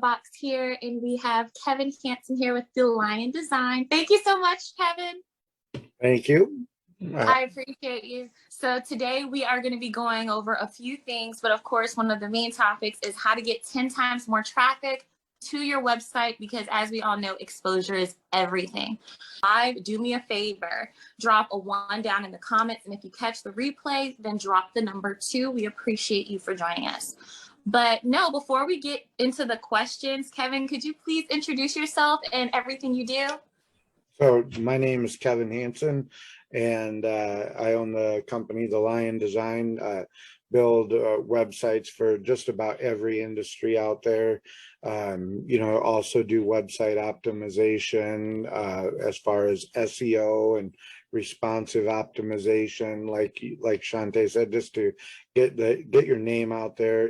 Box here, and we have Kevin Hanson here with The Lion Design. Thank you so much, Kevin. Thank you. I appreciate you. So today we are going to be going over a few things, but of course, one of the main topics is how to get 10 times more traffic to your website, because as we all know, exposure is everything. Do me a favor, drop a 1 down in the comments, and if you catch the replay, then drop the number 2. We appreciate you for joining us. But no, before we get into the questions, Kevin, could you please introduce yourself and everything you do? So my name is Kevin Hanson, and I own the company, The Lion Design. Build websites for just about every industry out there. Also do website optimization as far as SEO and responsive optimization, like Shante said, just to get your name out there.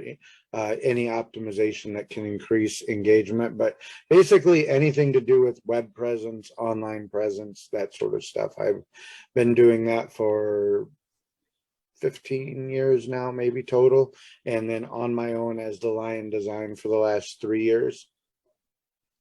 Any optimization that can increase engagement, but basically anything to do with web presence, online presence, that sort of stuff. I've been doing that for 15 years now, maybe total, and then on my own as The Lion Design for the last 3 years.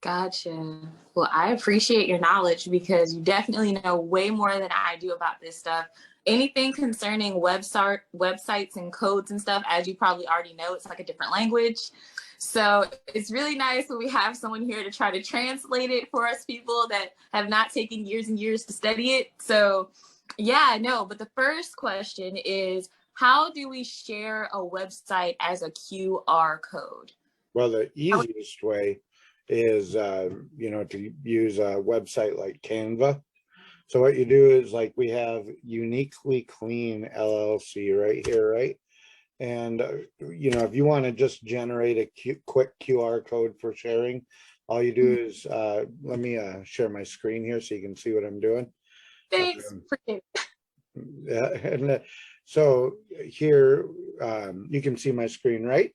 Gotcha. Well, I appreciate your knowledge, because you definitely know way more than I do about this stuff. Anything concerning websites and codes and stuff, as you probably already know, it's like a different language. So it's really nice when we have someone here to try to translate it for us people that have not taken years and years to study it. So yeah, no, but the first question is, how do we share a website as a QR code? Well, the easiest way is, to use a website like Canva. So what you do is, like, we have Uniquely Clean LLC right here, right? And, if you want to just generate a quick QR code for sharing, all you do is, let me share my screen here so you can see what I'm doing. Thanks. Yeah, and so here you can see my screen, right?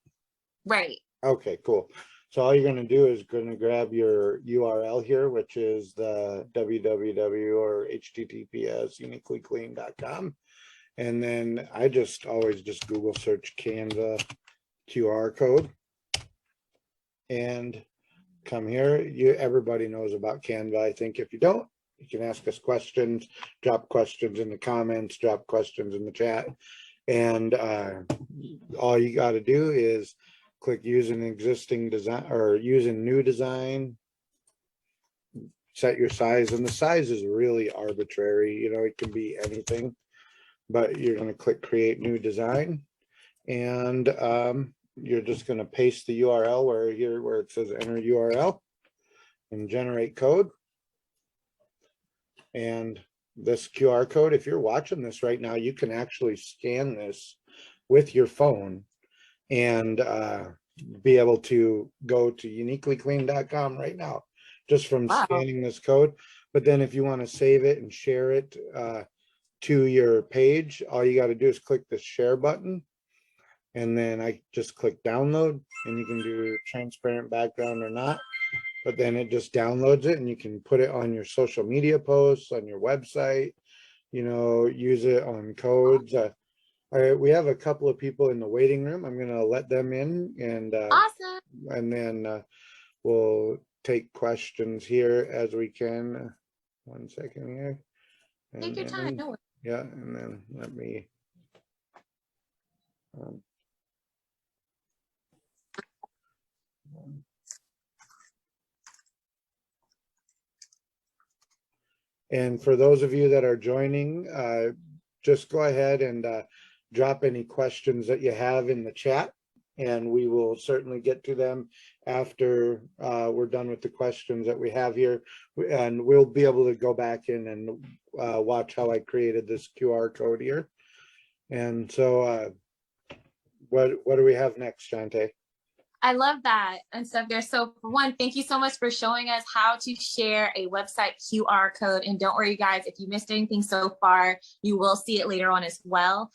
Right. Okay, cool. So all you're going to do is going to grab your URL here, which is the www or https uniquelyclean.com. And then I always just Google search Canva QR code and come here. Everybody knows about Canva. I think if you don't, you can ask us questions, drop questions in the comments, drop questions in the chat. And all you got to do is click use an existing design or use a new design, set your size, and the size is really arbitrary. It can be anything, but you're going to click create new design, and you're just going to paste the URL where it says enter URL and generate code. And this QR code, if you're watching this right now, you can actually scan this with your phone and be able to go to uniquelyclean.com right now, just from scanning this code. But then if you want to save it and share it to your page, all you got to do is click the share button. And then I just click download, and you can do transparent background or not. But then it just downloads it, and you can put it on your social media posts, on your website, use it on codes. All right, we have a couple of people in the waiting room. I'm going to let them in, and awesome. And then we'll take questions here as we can. 1 second here. Take your time. No worries. Yeah, and then let me. And for those of you that are joining, just go ahead and drop any questions that you have in the chat, and we will certainly get to them after we're done with the questions that we have here. And we'll be able to go back in and watch how I created this QR code here. And so what do we have next, Shante? I love that and stuff there. So for one, thank you so much for showing us how to share a website QR code. And don't worry, guys, if you missed anything so far, you will see it later on as well.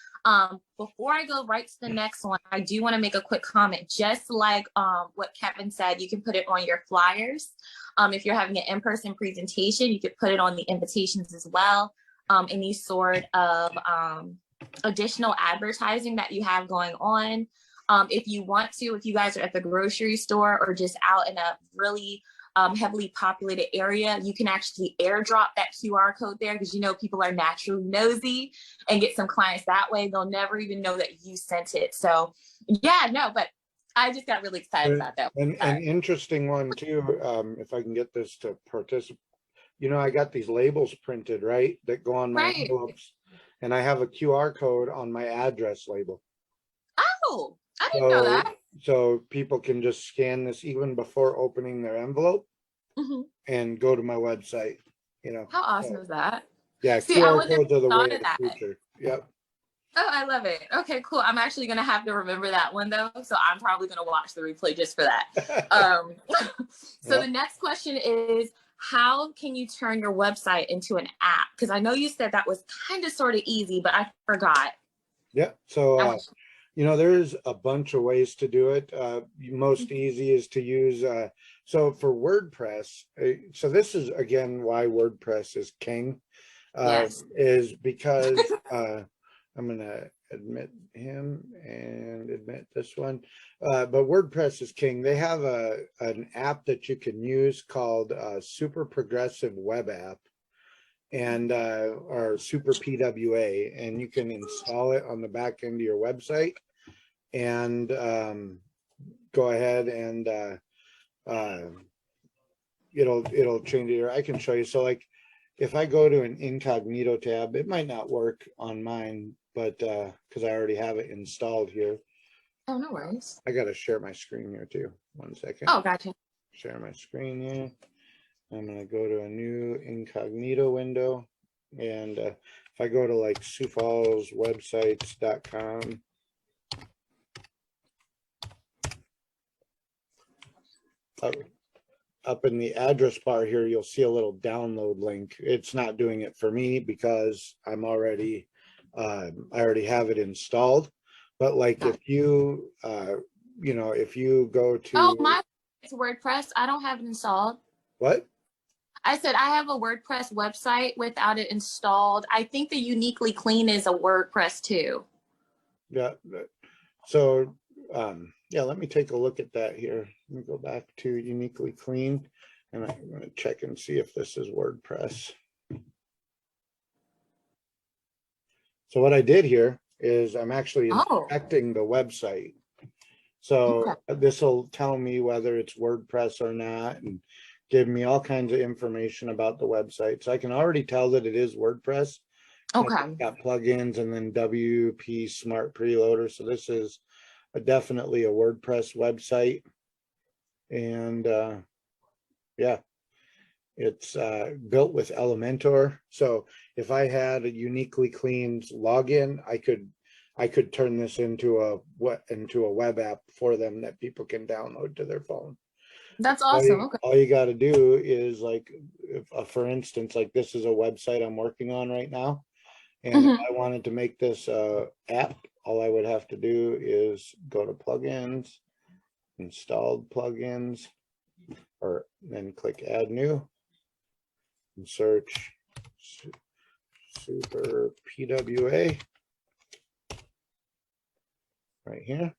Before I go right to the next one, I do want to make a quick comment. Just like what Kevin said, you can put it on your flyers. If you're having an in-person presentation, you could put it on the invitations as well. Any sort of additional advertising that you have going on. If you want to, if you guys are at the grocery store or just out in a really heavily populated area, you can actually airdrop that QR code there because you know people are naturally nosy and get some clients that way. They'll never even know that you sent it. So yeah, no, but I just got really excited about that. And an interesting one too, if I can get this to participate, I got these labels printed, right, that go on my Right. envelopes, and I have a QR code on my address label. Oh, I didn't know that. So people can just scan this even before opening their envelope and go to my website, How awesome is that? Yeah, See, I QR wouldn't have codes are the way thought of of the that. future. Yep. Oh, I love it. Okay, cool. I'm actually gonna have to remember that one though. So I'm probably gonna watch the replay just for that. So Yep. the next question is, how can you turn your website into an app? Because I know you said that was kind of sort of easy, but I forgot. Yeah. So there's a bunch of ways to do it. Most easy is to use so for WordPress. So this is again why WordPress is king. Yes. Is because I'm gonna admit him and admit this one, but WordPress is king. They have an app that you can use called Super Progressive Web App, and or Super PWA, and you can install it on the back end of your website, and go ahead and it'll change it. I can show you. So like if I go to an incognito tab, it might not work on mine, but because I already have it installed here. Oh, no worries. I got to share my screen here too. 1 second. Oh, gotcha. Share my screen here. I'm going to go to a new incognito window. And if I go to like siouxfallswebsites.com, up in the address bar here, you'll see a little download link. It's not doing it for me because I'm already, I already have it installed. But like if you, if you go to. Oh, my it's WordPress. I don't have it installed. What? I said I have a WordPress website without it installed. I think the Uniquely Clean is a WordPress too. Yeah. So, yeah, let me take a look at that here. Let me go back to Uniquely Clean, and I'm going to check and see if this is WordPress. So what I did here is I'm actually inspecting the website. So this will tell me whether it's WordPress or not, and give me all kinds of information about the website. So I can already tell that it is WordPress. Okay. Got plugins and then WP Smart Preloader. So this is definitely a WordPress website. And yeah, it's built with Elementor. So if I had a Uniquely Cleaned login, I could turn this into a web app for them that people can download to their phone. That's awesome. All you got to do is like, for instance, like this is a website I'm working on right now. And if I wanted to make this app, all I would have to do is go to plugins, installed plugins, or then click add new and search Super PWA right here.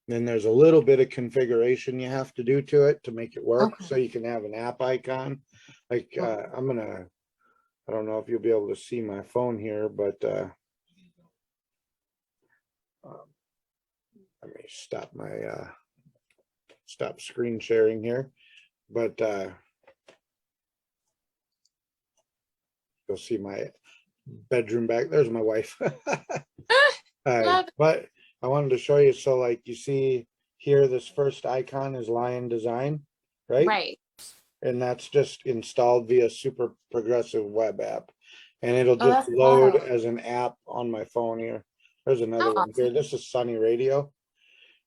Then there's a little bit of configuration you have to do to it to make it work. So you can have an app icon. Like I don't know if you'll be able to see my phone here, but let me stop my stop screen sharing here. But you'll see my bedroom back. There's my wife. But I wanted to show you. So like you see here, this first icon is Lion Design, right? Right. And that's just installed via Super Progressive Web App. And it'll just load as an app on my phone here. There's another one here. This is Sunny Radio.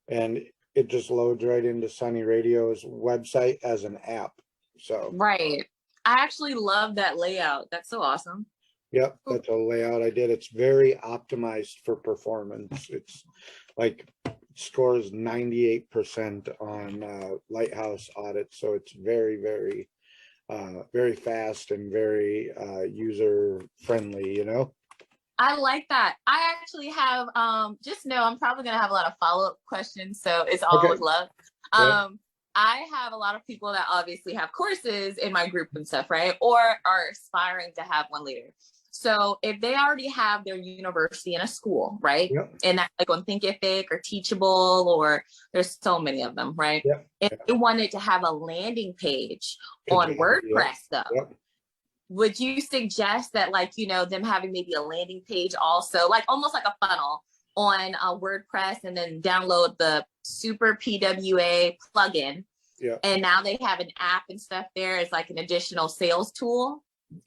And it just loads right into Sunny Radio's website as an app. So right. I actually love that layout. That's so awesome. Yep, that's a layout I did. It's very optimized for performance. It's like scores 98% on Lighthouse audit. So it's very, very, very fast and very user friendly, I like that. I actually have just know I'm probably gonna have a lot of follow-up questions, so it's all Okay. with love. Yeah. I have a lot of people that obviously have courses in my group and stuff, right? Or are aspiring to have one later. So if they already have their university in a school, right? Yep. And that's like on Thinkific or Teachable, or there's so many of them, right? Yep. If they wanted to have a landing page on Kajabi, WordPress though, Yep. would you suggest that, like, you know, them having maybe a landing page also, like almost like a funnel on WordPress, and then download the Super PWA plugin, Yeah. and now they have an app and stuff there as like an additional sales tool?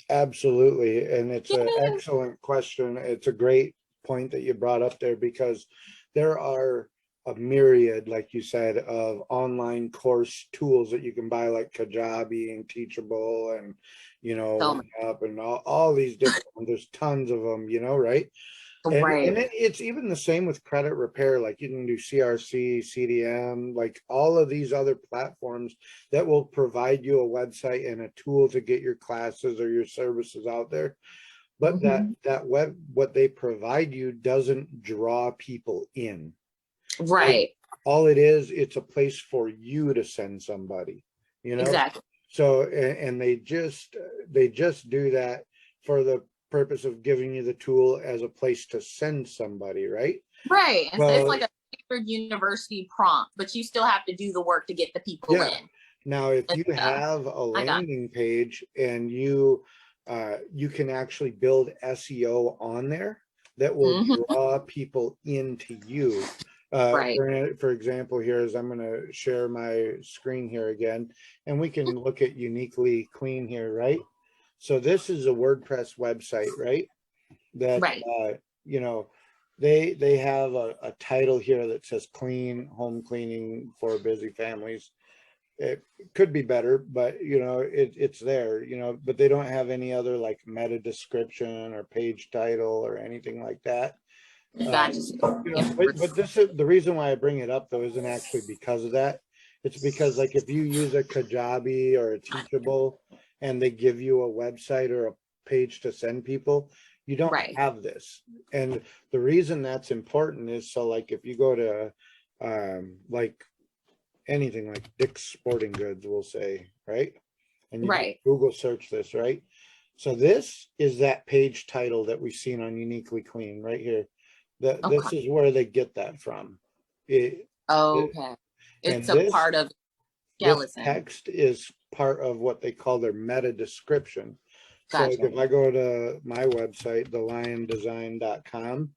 Absolutely. And it's an Yeah. excellent question. It's a great point that you brought up there, because there are a myriad, like you said, of online course tools that you can buy, like Kajabi and Teachable and, you know, So, Up and all these different ones. There's tons of them, you know, right? And right. it's even the same with credit repair. Like you can do CRC, CDM, like all of these other platforms that will provide you a website and a tool to get your classes or your services out there. But Mhm. that web, what they provide you doesn't draw people in. Right. All it is, it's a place for you to send somebody, you know? Exactly. So, and they just do that for the purpose of giving you the tool as a place to send somebody, right? Right. And so it's Well, like a standard university prompt, but you still have to do the work to get the people yeah. in. Now, if And you stuff. have a I got landing page and you can actually build SEO on there that will Mhm. draw people into you. Right. For example, here is I'm going to share my screen here again, and we can look at Uniquely Clean here, right? So this is a WordPress website, right? That Right. you know, they have a title here that says clean home cleaning for busy families. It could be better, but you know, it's there, you know, but they don't have any other like meta description or page title or anything like that. Gotcha. You know, but this is the reason why I bring it up though, isn't actually because of that. It's because like if you use a Kajabi or a Teachable and they give you a website or a page to send people, you don't Right. have this. And the reason that's important is so like if you go to like anything like Dick's Sporting Goods, we'll say, right? And you Right. Google search this, right? So this is that page title that we've seen on Uniquely Clean right here. This Okay. is where they get that from. It, Okay. It's and a part of this skeleton. text is part of what they call their meta description. So like Gotcha. if I go to my website, theliondesign.com,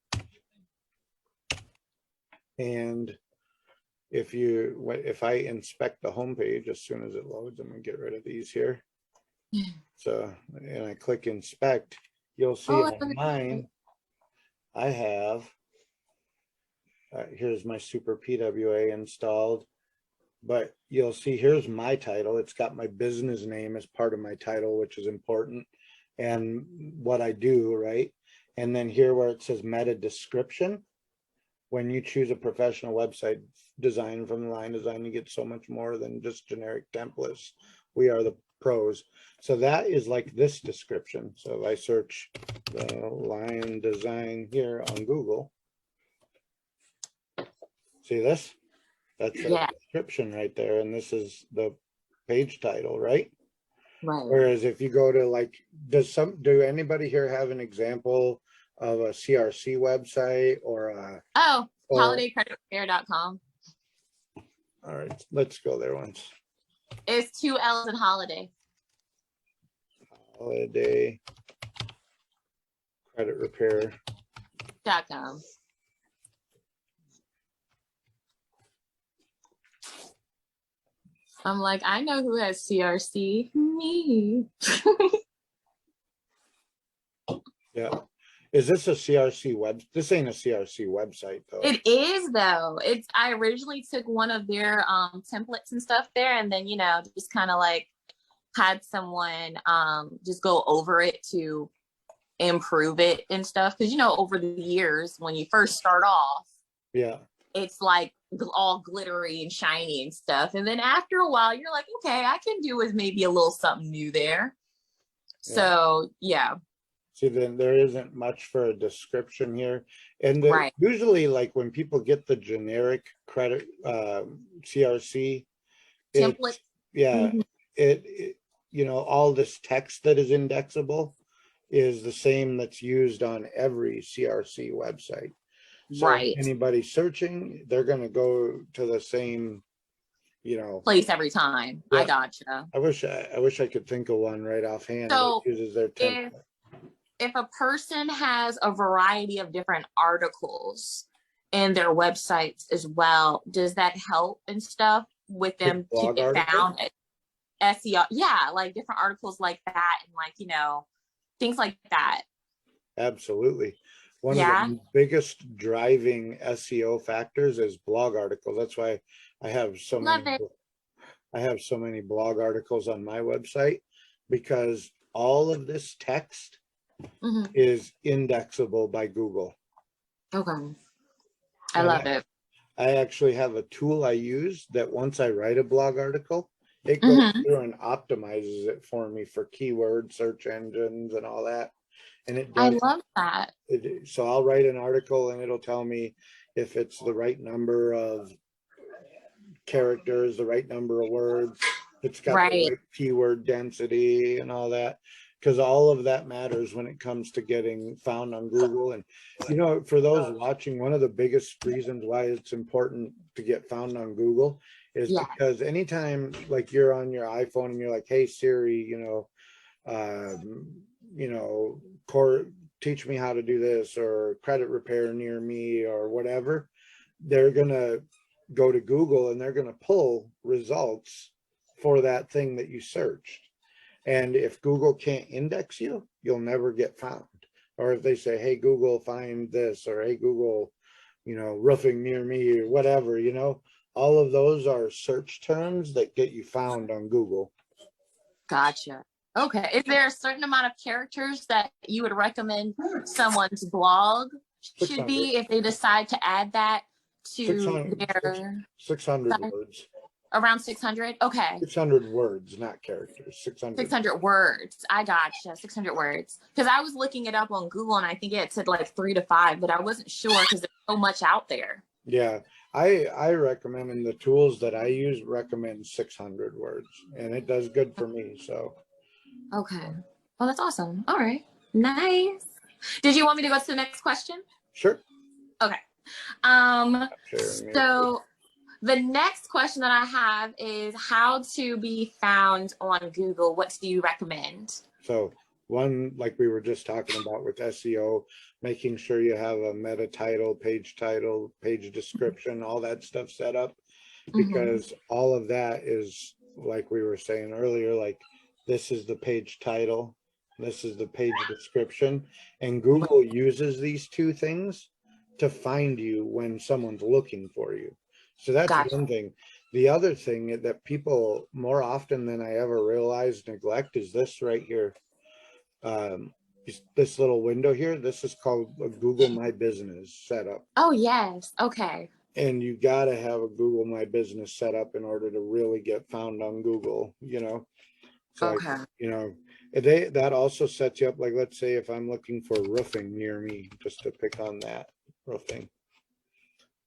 and if I inspect the homepage as soon as it loads, I'm gonna get rid of these here. So, and I click inspect, you'll see Oh, on mine, I have, here's my Super PWA installed, but you'll see here's my title. It's got my business name as part of my title, which is important, and what I do, right? And then here where it says meta description, when you choose a professional website design from the Lion Design, you get so much more than just generic templates. We are the pros. So that is like this description. So if I search the Lion Design here on Google, see this? That's a yeah. description right there. And this is the page title, right? Right. Whereas if you go to like, do anybody here have an example of a CRC website or a, Oh, or, holidaycreditrepair.com. all right, let's go there once. It's 2 L's in holiday. Holiday Credit Repair. .com. I'm like, I know who has CRC. Me. Yeah. Is this a CRC web? This ain't a CRC website though. It is though. I originally took one of their templates and stuff there, and then, you know, just kind of like had someone just go over it to improve it and stuff, because, you know, over the years when you first start off, Yeah. it's like all glittery and shiny and stuff, and then after a while you're like, okay, I can do with maybe a little something new there. So yeah. See, then there isn't much for a description here. And Right. usually like when people get the generic credit, CRC, it, Template. yeah, Mhm. you know, all this text that is indexable is the same that's used on every CRC website. So Right. anybody searching, they're gonna go to the same, you know, Place every time. I yeah. gotcha. I wish I could think of one right offhand that So uses their if template. a person has a variety of different articles in their websites as well, does that help and stuff with Like them to blog get article? found at SEO? Yeah, like different articles like that and like, things like that. Absolutely. One of Yeah. the biggest driving SEO factors is blog articles. That's why I have so Love many it. I have so many blog articles on my website because all of this text Hmm. is indexable by Google. Okay. I And love it. I actually have a tool I use that once I write a blog article, it goes Hmm. through and optimizes it for me for keyword search engines and all that. And it I does love that. so I'll write an article and it'll tell me if it's the right number of characters, the right number of words, it's got the Right. right keyword density and all that. Because all of that matters when it comes to getting found on Google. And, you know, for those watching, one of the biggest reasons why it's important to get found on Google is Yeah. because anytime like you're on your iPhone and you're like, hey Siri, you know, core, teach me how to do this, or credit repair near me, or whatever, they're gonna go to Google and they're gonna pull results for that thing that you searched. And if Google can't index you, you'll never get found. Or if they say, hey, Google, find this, or hey, Google, you know, roofing near me, or whatever, you know, all of those are search terms that get you found on Google. Gotcha. Okay. Is there a certain amount of characters that you would recommend someone's blog should 600, be if they decide to add that to 600, their 600 site? words, Around 600? Okay. 600 words, not characters, 600. 600 words. I gotcha. 600 words. Because I was looking it up on Google and I think it said like 3 to 5, but I wasn't sure because there's so much out there. Yeah, I recommend, and the tools that I use recommend 600 words, and it does good for me. So Okay. Oh, that's awesome. All right. Nice. Did you want me to go to the next question? sure. Okay. Um, Sharing it. so the next question that I have is how to be found on Google. What do you recommend? So one, like we were just talking about with SEO, making sure you have a meta title, page description, all that stuff set up, Mhm. because all of that is, like we were saying earlier, like this is the page title, this is the page description, and Google uses these two things to find you when someone's looking for you. So that's Gotcha. one thing. The other thing that people more often than I ever realized neglect is this right here. Um, this little window here, this is called a Google My Business setup. Oh, yes. Okay. And you got to have a Google My Business set up in order to really get found on Google, you know. So like, Okay. you know, that also sets you up, like let's say if I'm looking for roofing near me, just to pick on that, roofing,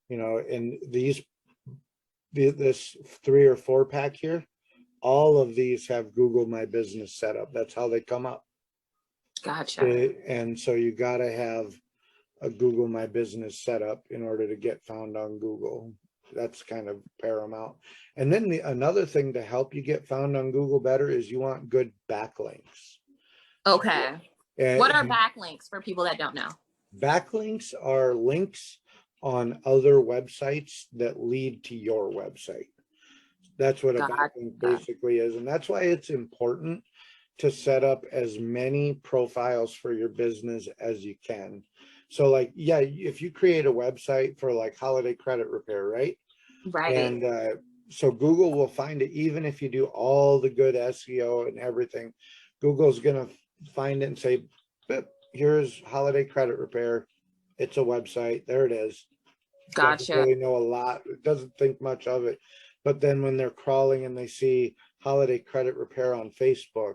you know, and this 3 or 4 pack here, all of these have Google My Business set up. That's how they come up. Gotcha. And so you got to have a Google My Business setup in order to get found on Google. That's kind of paramount. And then another thing to help you get found on Google better is you want good backlinks. Okay. What are And backlinks for people that don't know? backlinks are links on other websites that lead to your website. That's what a Gotcha. backlink basically is. And that's why it's important to set up as many profiles for your business as you can. So like, yeah, if you create a website for like holiday credit repair, right? Right. And so Google will find it, even if you do all the good SEO and everything, Google's going to find it and say, here's holiday credit repair. It's a website. There it is. Doesn't Gotcha. really know a lot. It doesn't think much of it. But then when they're crawling and they see holiday credit repair on Facebook,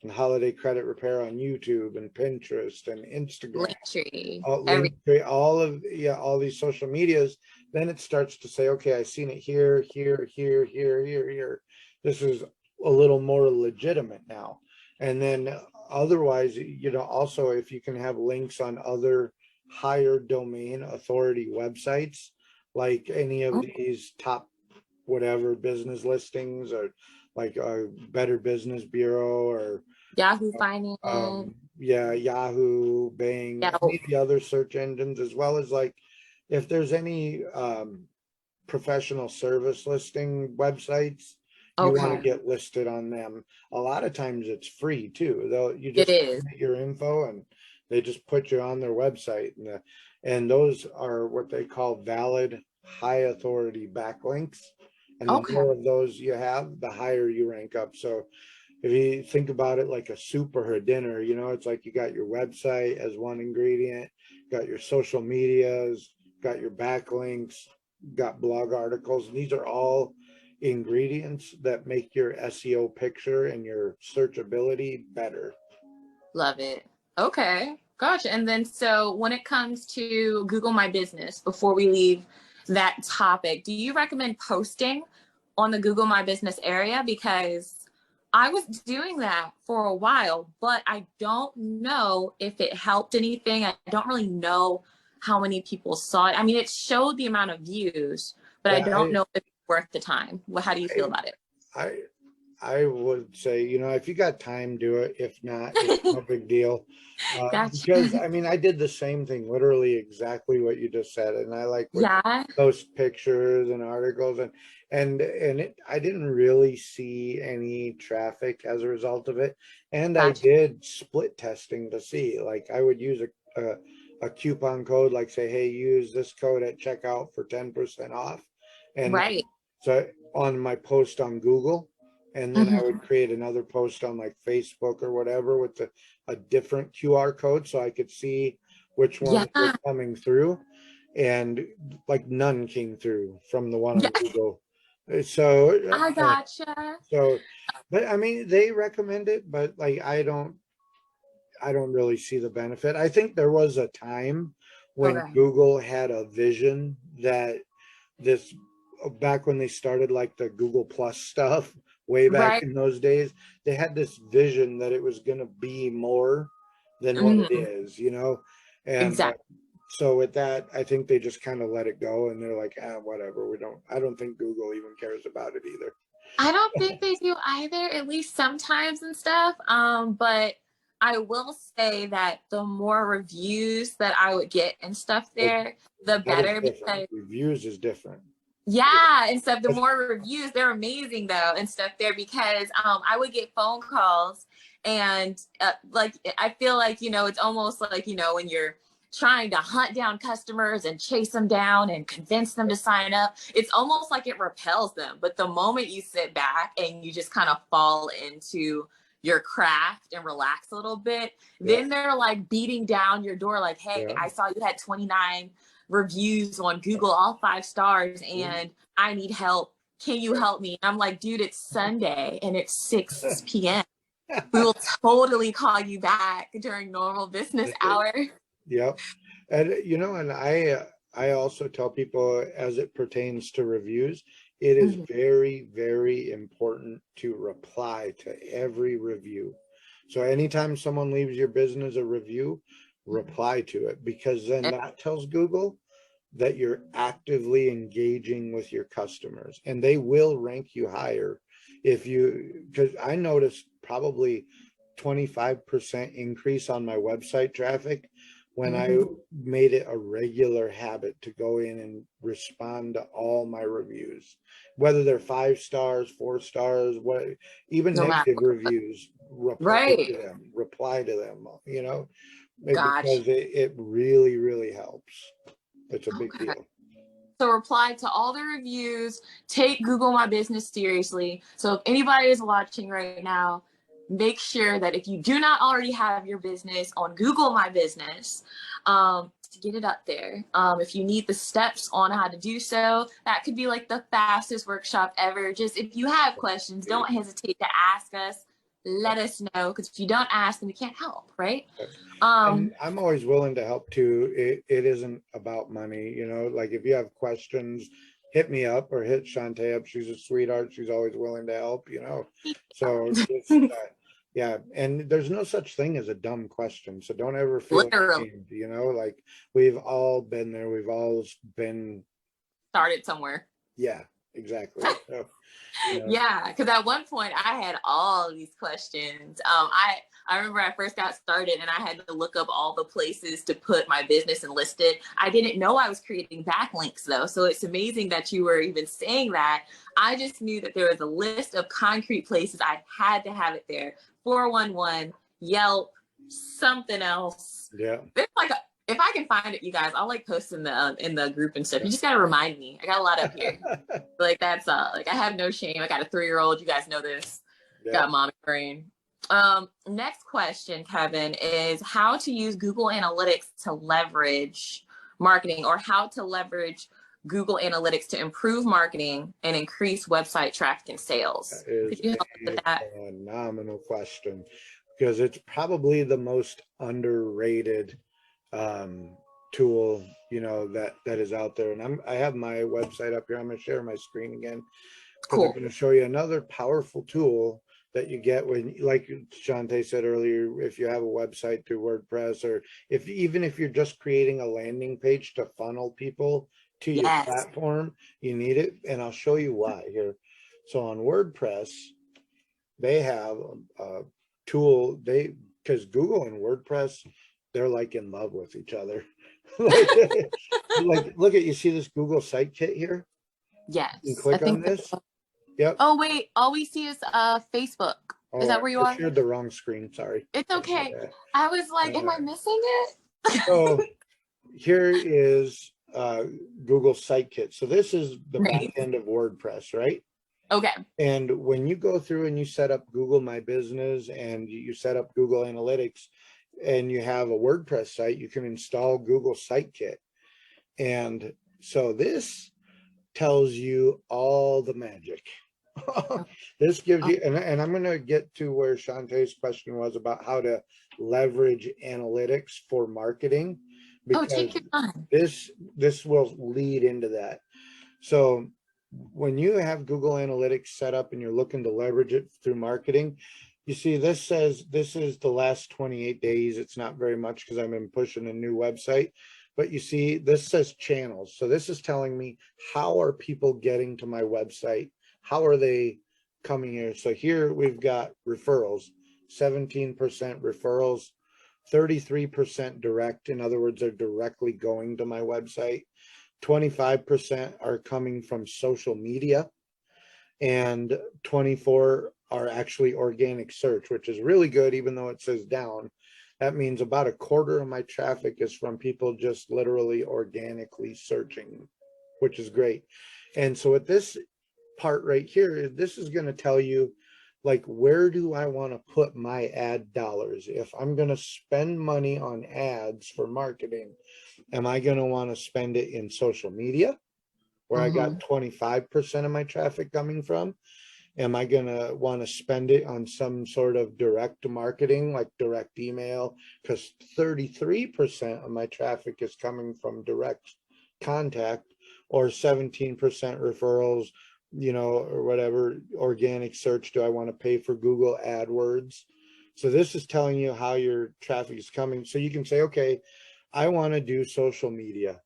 and holiday credit repair on YouTube and Pinterest and Instagram, Linktree, every Linktree, all of, yeah, all these social medias, then it starts to say, okay, I've seen it here, here, here, here, here, here. This is a little more legitimate now. And then otherwise, you know, also if you can have links on other higher domain authority websites, like any of oh, these top whatever business listings, or like a Better Business Bureau, or Yahoo Finance, yeah, Yahoo, Bing, any Yelp. of the other search engines, as well as like if there's any professional service listing websites, you want to Okay, get listed on them. A lot of times it's free too. They'll you it just is. submit your info and they just put you on their website, and those are what they call valid high authority backlinks. And the Okay, more of those you have, the higher you rank up. So if you think about it like a soup or a dinner, you know, it's like you got your website as one ingredient, got your social medias, got your backlinks, got blog articles, and these are all ingredients that make your SEO picture and your searchability better. love it. Okay, gotcha. And then so when it comes to Google My Business, before we leave that topic, do you recommend posting on the Google My Business area? Because I was doing that for a while, but I don't know if it helped anything. I don't really know how many people saw it. I mean, it showed the amount of views, but I Yeah, don't know if it's worth the time. Well, how do you feel about I I would say, you know, if you got time, do it. If not, it's it? no big deal. Gotcha. Because I mean, I did the same thing, literally exactly what you just said, and I like would Yeah, post pictures and articles, I didn't really see any traffic as a result of it. And I gotcha. did split testing to see, like, I would use a coupon code, like say, hey, use this code at checkout for 10% off, and Right. so on my post on Google, and then I Hmm. would create another post on like Facebook or whatever with a different QR code so I could see which Yeah. ones were coming through. And like none came through from the one Yeah. on Google. So, I gotcha. so, but I mean, they recommend it, but like I don't really see the benefit. I think there was a time when Okay. Google had a vision that this back when they started like the Google Plus stuff way back Right. in those days, they had this vision that it was going to be more than what it Hmm. is, you know? And Exactly. so with that, I think they just kind of let it go and they're like, ah, whatever. I don't think Google even cares about it either. I don't think they do either, at least sometimes and stuff. But I will say that the more reviews that I would get and stuff Well, there, the that is better different. because Reviews is different. yeah, and stuff. The more reviews, they're amazing though, and stuff there because I would get phone calls, and like I feel like it's almost like when you're trying to hunt down customers and chase them down and convince them to sign up, it's almost like it repels them. But the moment you sit back and you just kind of fall into your craft and relax a little bit, Yeah. then they're like beating down your door, like, "Hey, Yeah. I saw you had 29 reviews on Google, all 5 stars, and I need help. Can you help me?" And I'm like, dude, it's Sunday and it's 6 p.m. We will totally call you back during normal business hour. Yep. And you know, and I also tell people as it pertains to reviews, it is Mhm. very, very important to reply to every review. So anytime someone leaves your business a review, reply to it, because then that tells Google that you're actively engaging with your customers and they will rank you higher if you, because I noticed probably 25% increase on my website traffic when I Mhm. made it a regular habit to go in and respond to all my reviews, whether they're 5 stars, 4 stars, what, even No matter negative what. reviews, Right. reply to them, Gotcha. because it really, really helps. It's a big Okay. deal. So reply to all the reviews, take Google My Business seriously. So if anybody is watching right now, make sure that if you do not already have your business on Google My Business, to get it up there. If you need the steps on how to do so, that could be like the fastest workshop ever. Just if you have questions, don't hesitate to ask us. let us know, because if you don't ask, then we can't help, right? And I'm always willing to help too. It isn't about money, you know, like if you have questions, hit me up or hit Shantae up. She's a sweetheart. She's always willing to help, you know. So just, yeah. And there's no such thing as a dumb question. So don't ever feel Literally ashamed, you know, like we've all been there. We've all been, started somewhere. yeah, exactly. So, you know, Yeah, because at one point I had all these questions. I remember I first got started and I had to look up all the places to put my business and list it. I didn't know I was creating backlinks though, so it's amazing that you were even saying that. I just knew that there was a list of concrete places I had to have it there. 411, Yelp, something else. yeah. There's like if I can find it, you guys, I'll like post in the group and stuff. You just gotta remind me. I got a lot up here. Like that's like I have no shame. I got a 3-year-old. You guys know this. Yeah. Got mommy brain. Next question, Kevin, is how to use Google Analytics to leverage marketing, or how to leverage Google Analytics to improve marketing and increase website traffic and sales. That Could you help with that? is a phenomenal question because it's probably the most underrated tool, you know, that is out there. And I have my website up here. I'm going to share my screen again because I'm Cool. going to show you another powerful tool that you get when, like Shantae said earlier, if you have a website through WordPress, or even if you're just creating a landing page to funnel people to your Yes. platform, you need it. And I'll show you why here. So on WordPress, they have a tool, because Google and WordPress, they're like in love with each other. like look at, you see this Google Site Kit here? Yes. You click on this. Yep. Oh wait, all we see is Facebook. Is that where you I are? shared the wrong screen, sorry. It's okay. I was like, am I missing it? So here is Google Site Kit. So this is the Nice. back end of WordPress, right? Okay. And when you go through and you set up Google My Business and you set up Google Analytics and you have a WordPress site, you can install Google Site Kit. And so this tells you all the magic. This gives you, and I'm going to get to where Shantae's question was about how to leverage analytics for marketing, because take your time. this will lead into that. So when you have Google Analytics set up and you're looking to leverage it through marketing, you see this says this is the last 28 days. It's not very much because I've been pushing a new website, but you see this says channels. So this is telling me, how are people getting to my website? How are they coming here? So here we've got referrals, 17% referrals, 33% direct. In other words, they're directly going to my website. 25% are coming from social media, and 24 are actually organic search, which is really good, even though it says down. That means about a quarter of my traffic is from people just literally organically searching, which is great. And so with this part right here, this is going to tell you, like, where do I want to put my ad dollars? If I'm going to spend money on ads for marketing, am I going to want to spend it in social media, where I got 25% of my traffic coming from? Am I going to want to spend it on some sort of direct marketing, like direct email? Because 33% of my traffic is coming from direct contact, or 17% referrals, you know, or whatever. Organic search, do I want to pay for Google AdWords? So this is telling you how your traffic is coming. So you can say, okay, I want to do social media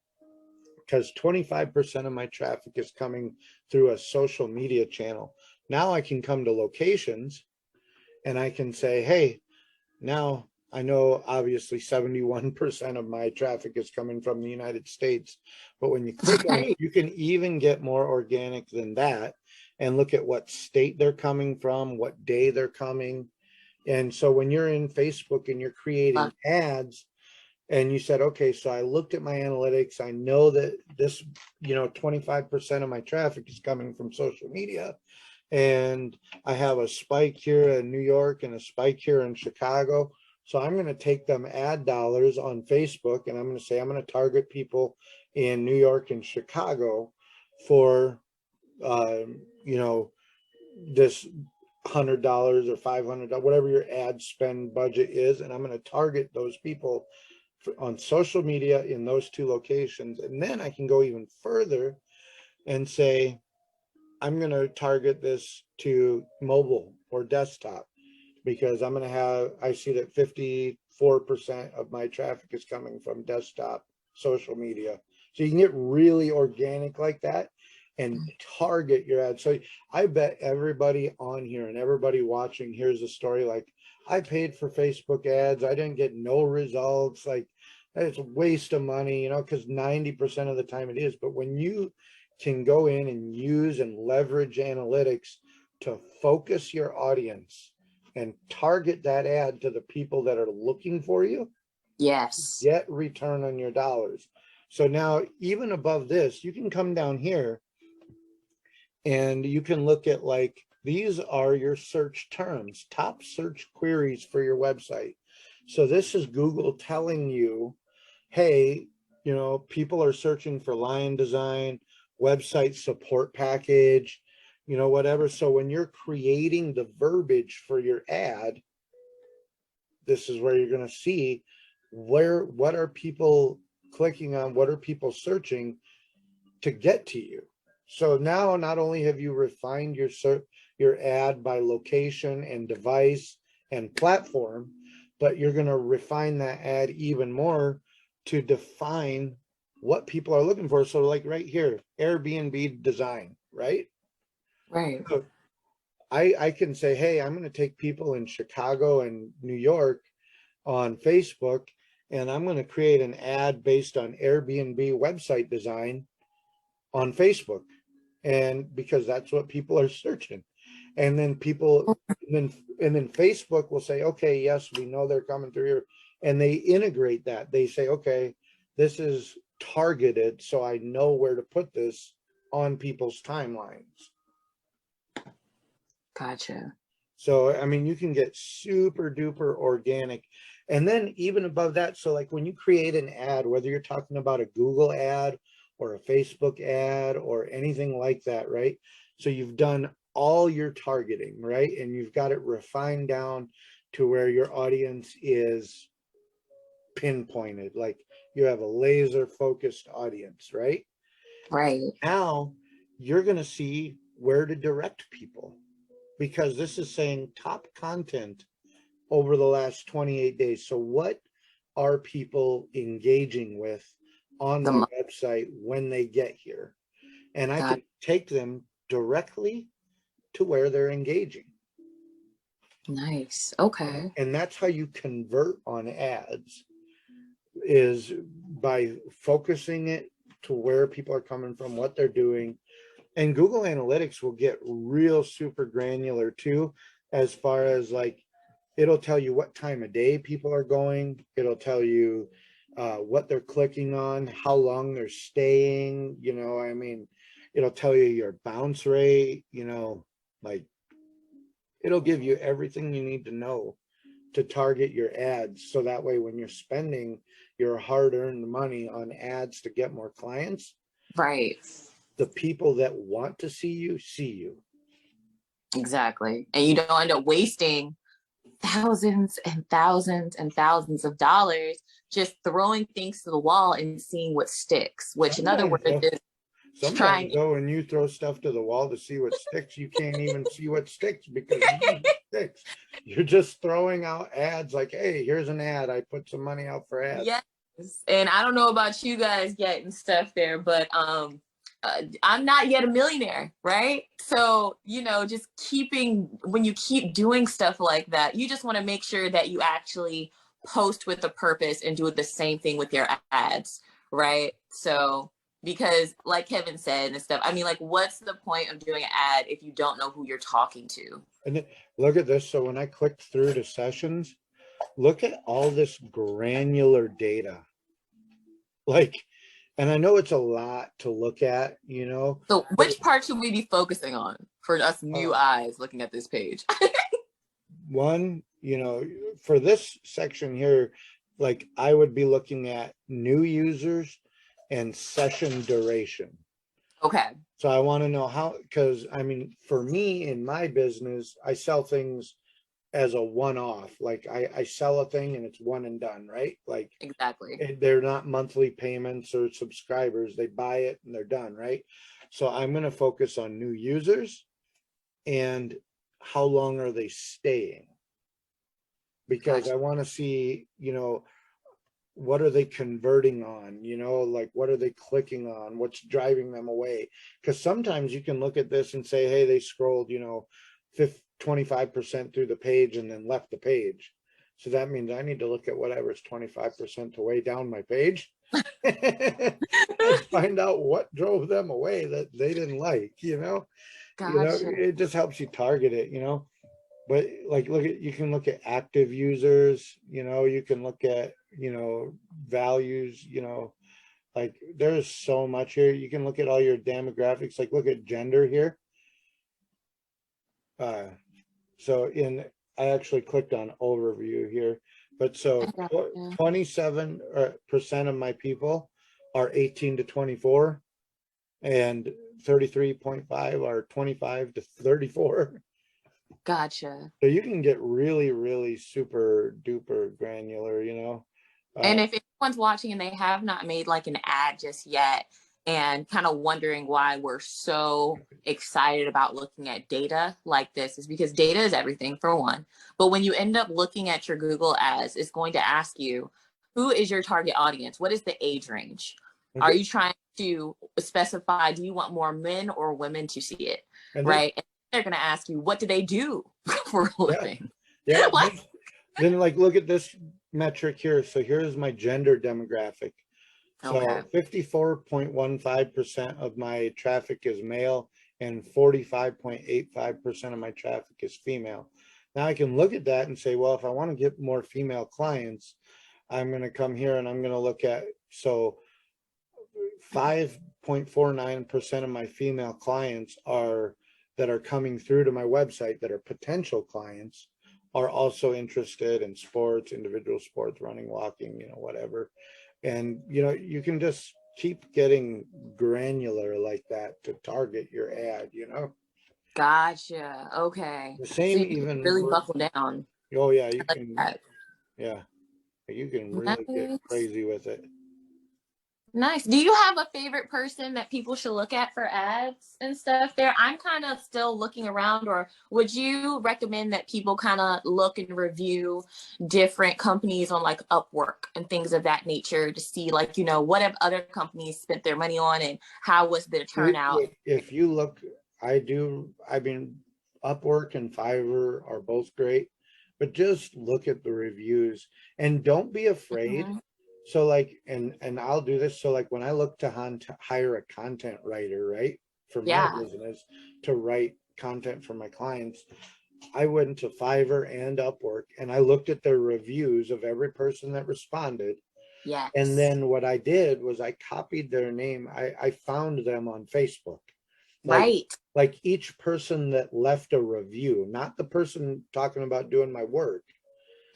because 25% of my traffic is coming through a social media channel. Now I can come to locations and I can say, hey, now I know obviously 71% of my traffic is coming from the United States, but when you click on it, you can even get more organic than that and look at what state they're coming from, what day they're coming. And so when you're in Facebook and you're creating ads, and you said, okay, so I looked at my analytics, I know that this, you know, 25% of my traffic is coming from social media, and I have a spike here in New York and a spike here in Chicago. So I'm going to take them ad dollars on Facebook and I'm going to say, I'm going to target people in New York and Chicago for, you know, this $100 or $500, whatever your ad spend budget is, and I'm going to target those people on social media in those two locations. And then I can go even further and say, I'm going to target this to mobile or desktop, because I'm going to have, I see that 54% of my traffic is coming from desktop social media. So you can get really organic like that and target your ad. So I bet everybody on here and everybody watching here's a story like, I paid for Facebook ads, I didn't get no results. Like, it's a waste of money, you know, because 90% of the time it is. But when you can go in and use and leverage analytics to focus your audience and target that ad to the people that are looking for you, Yes. get return on your dollars. So now, even above this, you can come down here and you can look at, like, these are your search terms, top search queries for your website. So this is Google telling you, hey, you know, people are searching for lion design, website support package, you know, whatever. So when you're creating the verbiage for your ad, this is where you're going to see what are people clicking on, what are people searching to get to you. So now not only have you refined your ad by location and device and platform, but you're going to refine that ad even more to define what people are looking for. So like right here, Airbnb design, right? Right. So I can say, hey, I'm going to take people in Chicago and New York on Facebook, and I'm going to create an ad based on Airbnb website design on Facebook. And because that's what people are searching. And then then Facebook will say, okay, yes, we know they're coming through here. And they integrate that. They say, okay, this is targeted, so I know where to put this on people's timelines. Gotcha. So, I mean, you can get super duper organic. And then even above that, so like when you create an ad, whether you're talking about a Google ad or a Facebook ad or anything like that, right? So you've done all your targeting, right? And you've got it refined down to where your audience is pinpointed, like you have a laser focused audience, right? Right. Now you're going to see where to direct people, because this is saying top content over the last 28 days. So what are people engaging with on The my mo- website when they get here? And I got can take them directly to where they're engaging. nice. Okay. And that's how you convert on ads, is by focusing it to where people are coming from, what they're doing. And Google Analytics will get real super granular too, as far as like, it'll tell you what time of day people are going. It'll tell you what they're clicking on, how long they're staying, you know, I mean, it'll tell you your bounce rate, you know, like it'll give you everything you need to know to target your ads. So that way, when you're spending your hard-earned money on ads to get more clients, Right. the people that want to see you. Exactly. And you don't end up wasting thousands and thousands and thousands of dollars just throwing things to the wall and seeing what sticks, which in other Sometimes words though, is sometimes trying. though, when you throw stuff to the wall to see what sticks, you can't even see what sticks, because none of it sticks. You're just throwing out ads like, hey, here's an ad. I put some money out for ads. Yes. And I don't know about you guys yet and stuff there, but I'm not yet a millionaire, right? So, you know, just when you keep doing stuff like that, you just want to make sure that you actually post with a purpose and do the same thing with your ads, right? So, because like Kevin said and stuff, I mean, like, what's the point of doing an ad if you don't know who you're talking to? And look at this. So when I clicked through to sessions, look at all this granular data. Like, and I know it's a lot to look at, you know. So, which part should we be focusing on for us new Uh, eyes looking at this page? One, you know, for this section here, like I would be looking at new users and session duration. Okay. So I want to know how, because I mean, for me in my business, I sell things as a one-off. Like I sell a thing and it's one and done, right? Like Exactly. they're not monthly payments or subscribers. They buy it and they're done, right? So I'm going to focus on new users and how long are they staying? Because Gotcha. I want to see, what are they converting on? Like what are they clicking on? What's driving them away? Because sometimes you can look at this and say, hey, they scrolled, 25% through the page and then left the page. So that means I need to look at whatever's 25% to way down my page and find out what drove them away that they didn't like. Gotcha. It just helps you target it. But like you can look at active users, you can look at, values, like there's so much here. You can look at all your demographics, like look at gender here. Uh, so I actually clicked on overview here, but I so gotcha. 27% of my people are 18 to 24 and 33.5 are 25 to 34. Gotcha. So you can get really, really super duper granular. And Uh, if anyone's watching and they have not made like an ad just yet and kind of wondering why we're so excited about looking at data like this, is because data is everything for one. But when you end up looking at your Google ads, it's going to ask you, who is your target audience? What is the age range? Are okay. you trying to specify, do you want more men or women to see it? And then, Right? And they're going to ask you, what do they do for a yeah, living? yeah. Like, Then like look at this metric here. So here's my gender demographic. okay. So 54.15% of my traffic is male and 45.85% of my traffic is female. Now I can look at that and say, well, if I want to get more female clients, I'm going to come here and I'm going to look at, so 5.49% of my female clients that are coming through to my website that are potential clients are also interested in sports, individual sports, running, walking, whatever. And you can just keep getting granular like that to target your ad. Gotcha. Okay. The So same you can even really work. buckle down. Oh yeah, I like that. yeah, you can really get Nice. crazy with it. Nice. Do you have a favorite person that people should look at for ads and stuff there? I'm kind of still looking around, or would you recommend that people kind of look and review different companies on like Upwork and things of that nature to see like, what have other companies spent their money on and how was the turnout? If you look, I mean, Upwork and Fiverr are both great, but just look at the reviews and don't be afraid. Mhm. So like, and I'll do this. So like when I look to hire a content writer, right, for my Yeah. business to write content for my clients, I went to Fiverr and Upwork and I looked at their reviews of every person that responded. And Yes. then what I did was I copied their name. I found them on Facebook. Like Right. like each person that left a review, not the person talking about doing my work.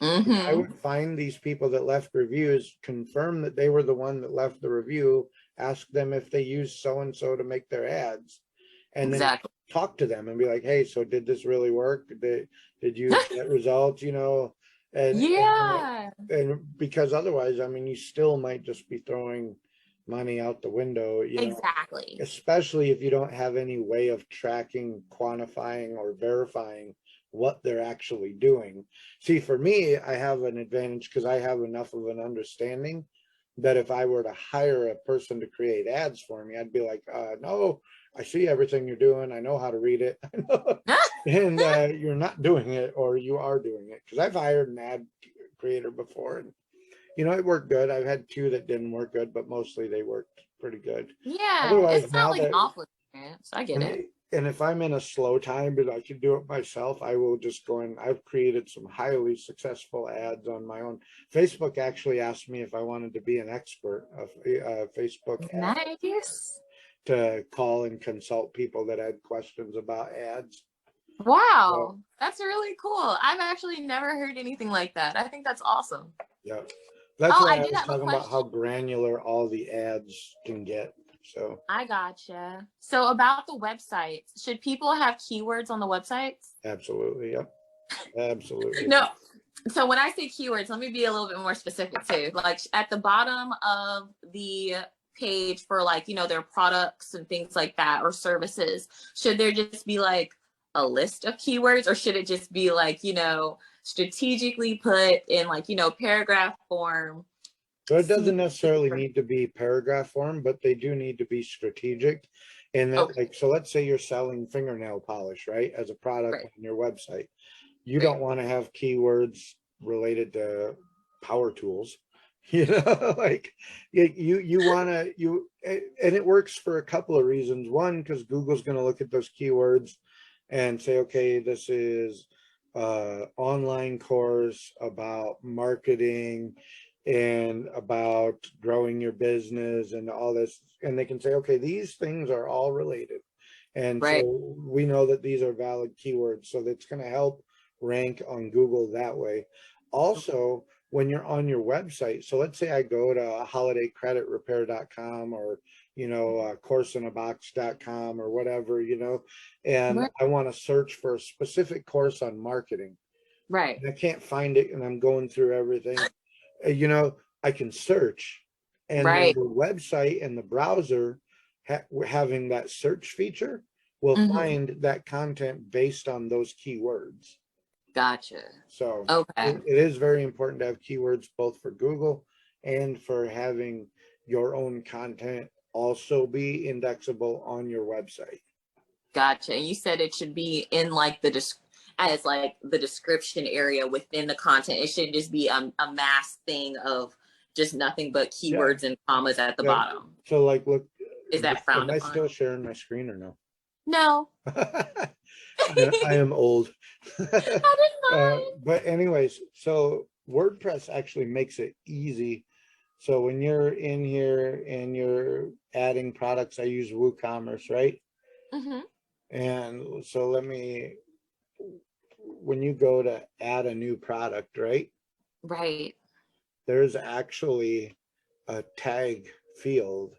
I Mm-hmm. would find these people that left reviews, confirm that they were the one that left the review, ask them if they used so and so to make their ads, and then Exactly. talk to them and be like, hey, so did this really work? Did you get results? And Yeah. and because otherwise, I mean, you still might just be throwing money out the window. Exactly. Especially if you don't have any way of tracking, quantifying, or verifying what they're actually doing. See, for me, I have an advantage because I have enough of an understanding that if I were to hire a person to create ads for me, I'd be like, no, I see everything you're doing. I know how to read it. And you're not doing it, or you are doing it. Because I've hired an ad creator before, and it worked good. I've had two that didn't work good, but mostly they worked pretty good. Yeah. It's Otherwise, not now like an that awful experience. I get and it. and if I'm in a slow time, but I can do it myself, I will just go in. I've created some highly successful ads on my own. Facebook actually asked me if I wanted to be an expert of Facebook ad Nice. to call and consult people that had questions about ads. So Wow. That's really cool. I've actually never heard anything like that. I think that's awesome. yeah, that's Oh, why I I did was have a talking about how question. granular all the ads can get. So I gotcha. So about the websites, should people have keywords on the websites? absolutely, yep, absolutely. No. So when I say keywords, let me be a little bit more specific too. Like at the bottom of the page for like, their products and things like that or services, should there just be like a list of keywords, or should it just be like, strategically put in like, paragraph form? So it doesn't necessarily need to be paragraph form, but they do need to be strategic. And that, Okay. like, so let's say you're selling fingernail polish, right, as a product Right. on your website. You Right. don't want to have keywords related to power tools. Like you want to, and it works for a couple of reasons. One, because Google's going to look at those keywords and say, okay, this is online course about marketing and about growing your business and all this, and they can say, okay, these things are all related, and Right. so we know that these are valid keywords, so that's going to help rank on Google that way. Also, when you're on your website, so let's say I go to holidaycreditrepair.com or courseinAbox.com or whatever, and Right. I want to search for a specific course on marketing. Right. And I can't find it, and I'm going through everything. I can search, and then Right. the website and the browser having that search feature will Mhm. find that content based on those keywords. Gotcha. So Okay. it is very important to have keywords both for Google and for having your own content also be indexable on your website. Gotcha. And you said it should be in like as like the description area within the content. It shouldn't just be a mass thing of just nothing but keywords and commas at the Yeah. bottom. So like, look, Is that frowned am I upon? still sharing my screen or no? No. I am old. I didn't mind. But anyways, so WordPress actually makes it easy. So when you're in here and you're adding products, I use WooCommerce, right? Mm-hmm. And so when you go to add a new product, right? Right. There's actually a tag field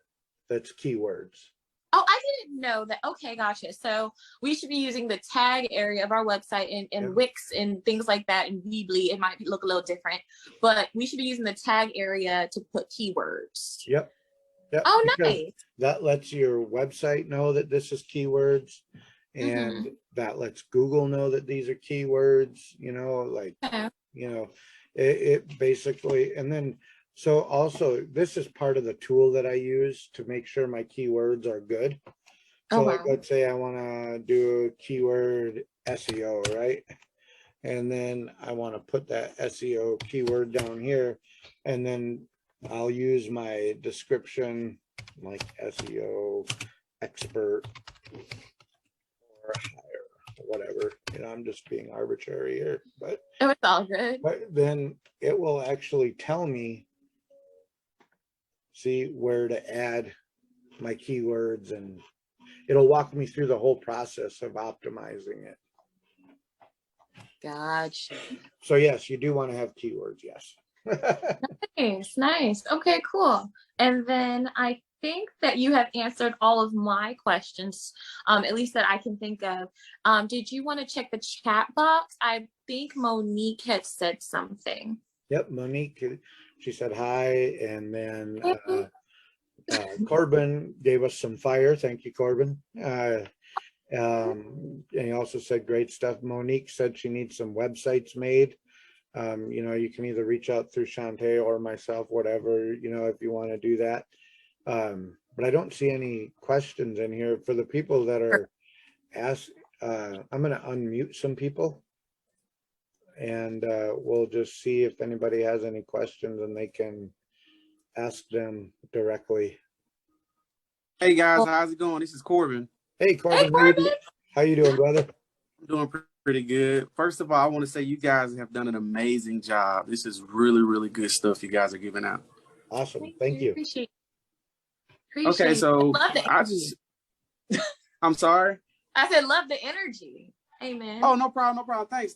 that's keywords. Oh, I didn't know that. Okay, gotcha. So we should be using the tag area of our website in Yeah. Wix and things like that. And Weebly, it might look a little different, but we should be using the tag area to put keywords. Yep. Oh, Because nice. that lets your website know that this is keywords, and that lets Google know that these are keywords, like, Okay. it basically, and then, so also this is part of the tool that I use to make sure my keywords are good. So Oh, like, wow. let's say I want to do keyword SEO, right? And then I want to put that SEO keyword down here, and then I'll use my description like SEO expert or higher, whatever. I'm just being arbitrary here, but It's all good. then it will actually tell me, see where to add my keywords, and it'll walk me through the whole process of optimizing it. Gotcha. So yes, you do want to have keywords, yes. Nice. Okay, cool. And then I think that you have answered all of my questions, at least that I can think of. Did you want to check the chat box? I think Monique had said something. Yep, Monique, she said hi, and then Corbin gave us some fire. Thank you, Corbin. And he also said great stuff. Monique said she needs some websites made. You can either reach out through Shantae or myself, whatever, if you want to do that. But I don't see any questions in here for the people that are asked. I'm going to unmute some people, and we'll just see if anybody has any questions and they can ask them directly. Hey guys, how's it going? This is Corbin. Hey Corbin, how you doing, brother? I'm doing pretty good. First of all, I want to say you guys have done an amazing job. This is really, really good stuff you guys are giving out. Awesome. Thank you. Appreciate Okay, so I'm sorry. I said, love the energy. Amen. Oh, no problem. Thanks.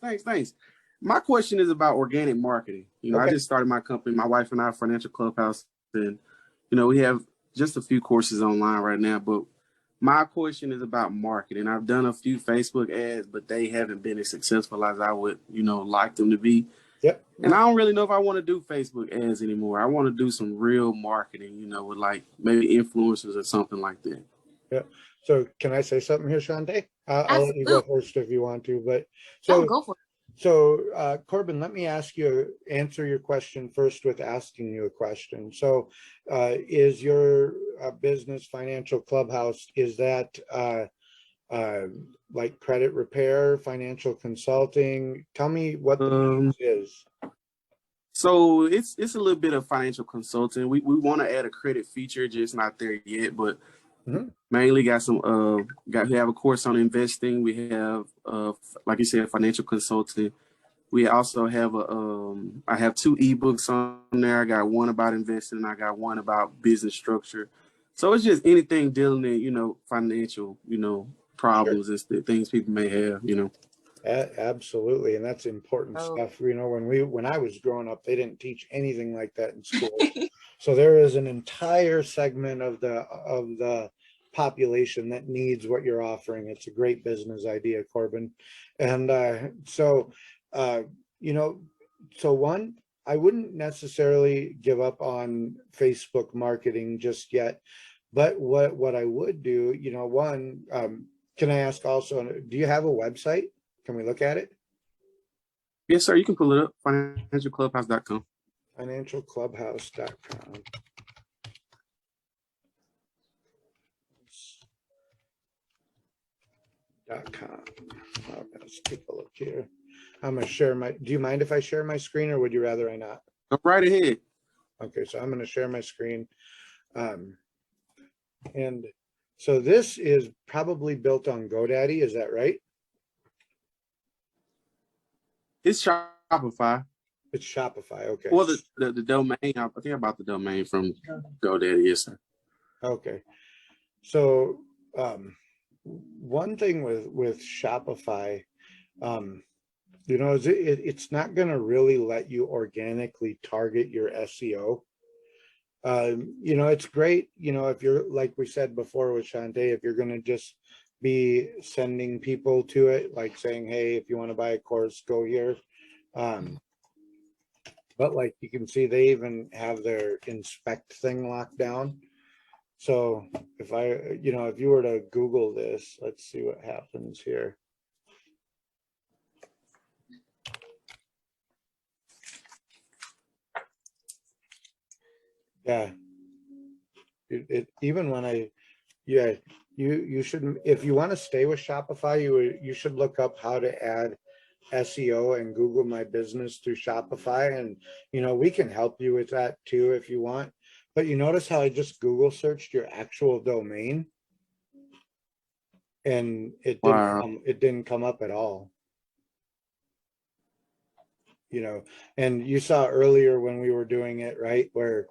My question is about organic marketing. I just started my company, my wife and I, Financial Clubhouse, and we have just a few courses online right now, but my question is about marketing. I've done a few Facebook ads, but they haven't been as successful as I would, like them to be. Yep. And I don't really know if I want to do Facebook ads anymore. I want to do some real marketing, with like maybe influencers or something like that. Yeah. So can I say something here, Shante? I'll let you go first if you want to, but No, go for it. So Corbin, let me answer your question first with asking you a question. So is your business Financial Clubhouse, is that like credit repair, financial consulting? Tell me what the business is. So it's a little bit of financial consulting. We want to add a credit feature, just not there yet, but mainly got some we have a course on investing. We have like you said, financial consulting. We also have I have 2 ebooks on there. I got one about investing and I got one about business structure. So it's just anything dealing in, financial, problems and things people may have, Absolutely, and that's important stuff. When I was growing up, they didn't teach anything like that in school. So there is an entire segment of the population that needs what you're offering. It's a great business idea, Corbin. And so one, I wouldn't necessarily give up on Facebook marketing just yet, but what I would do, one, can I ask also, do you have a website? Can we look at it? Yes, sir. You can pull it up. Financialclubhouse.com. Financialclubhouse.com. Let's take a look here. I'm going to share do you mind if I share my screen, or would you rather I not? Go right ahead. Okay, so I'm going to share my screen. And so this is probably built on GoDaddy, is that right? It's Shopify. It's Shopify, okay. Well, the domain, I think I bought the domain from GoDaddy, yes, sir. Okay. So one thing with Shopify, it's not going to really let you organically target your SEO. It's great, if you're, like we said before with Shante, if you're going to just be sending people to it, like saying, hey, if you want to buy a course, go here. But like you can see, they even have their inspect thing locked down. So if if you were to Google this, let's see what happens here. Yeah. Even when you should, if you want to stay with Shopify, you should look up how to add SEO and Google My Business through Shopify. And, we can help you with that too, if you want. But you notice how I just Google searched your actual domain and it didn't come up at all. And you saw earlier when we were doing it, right, where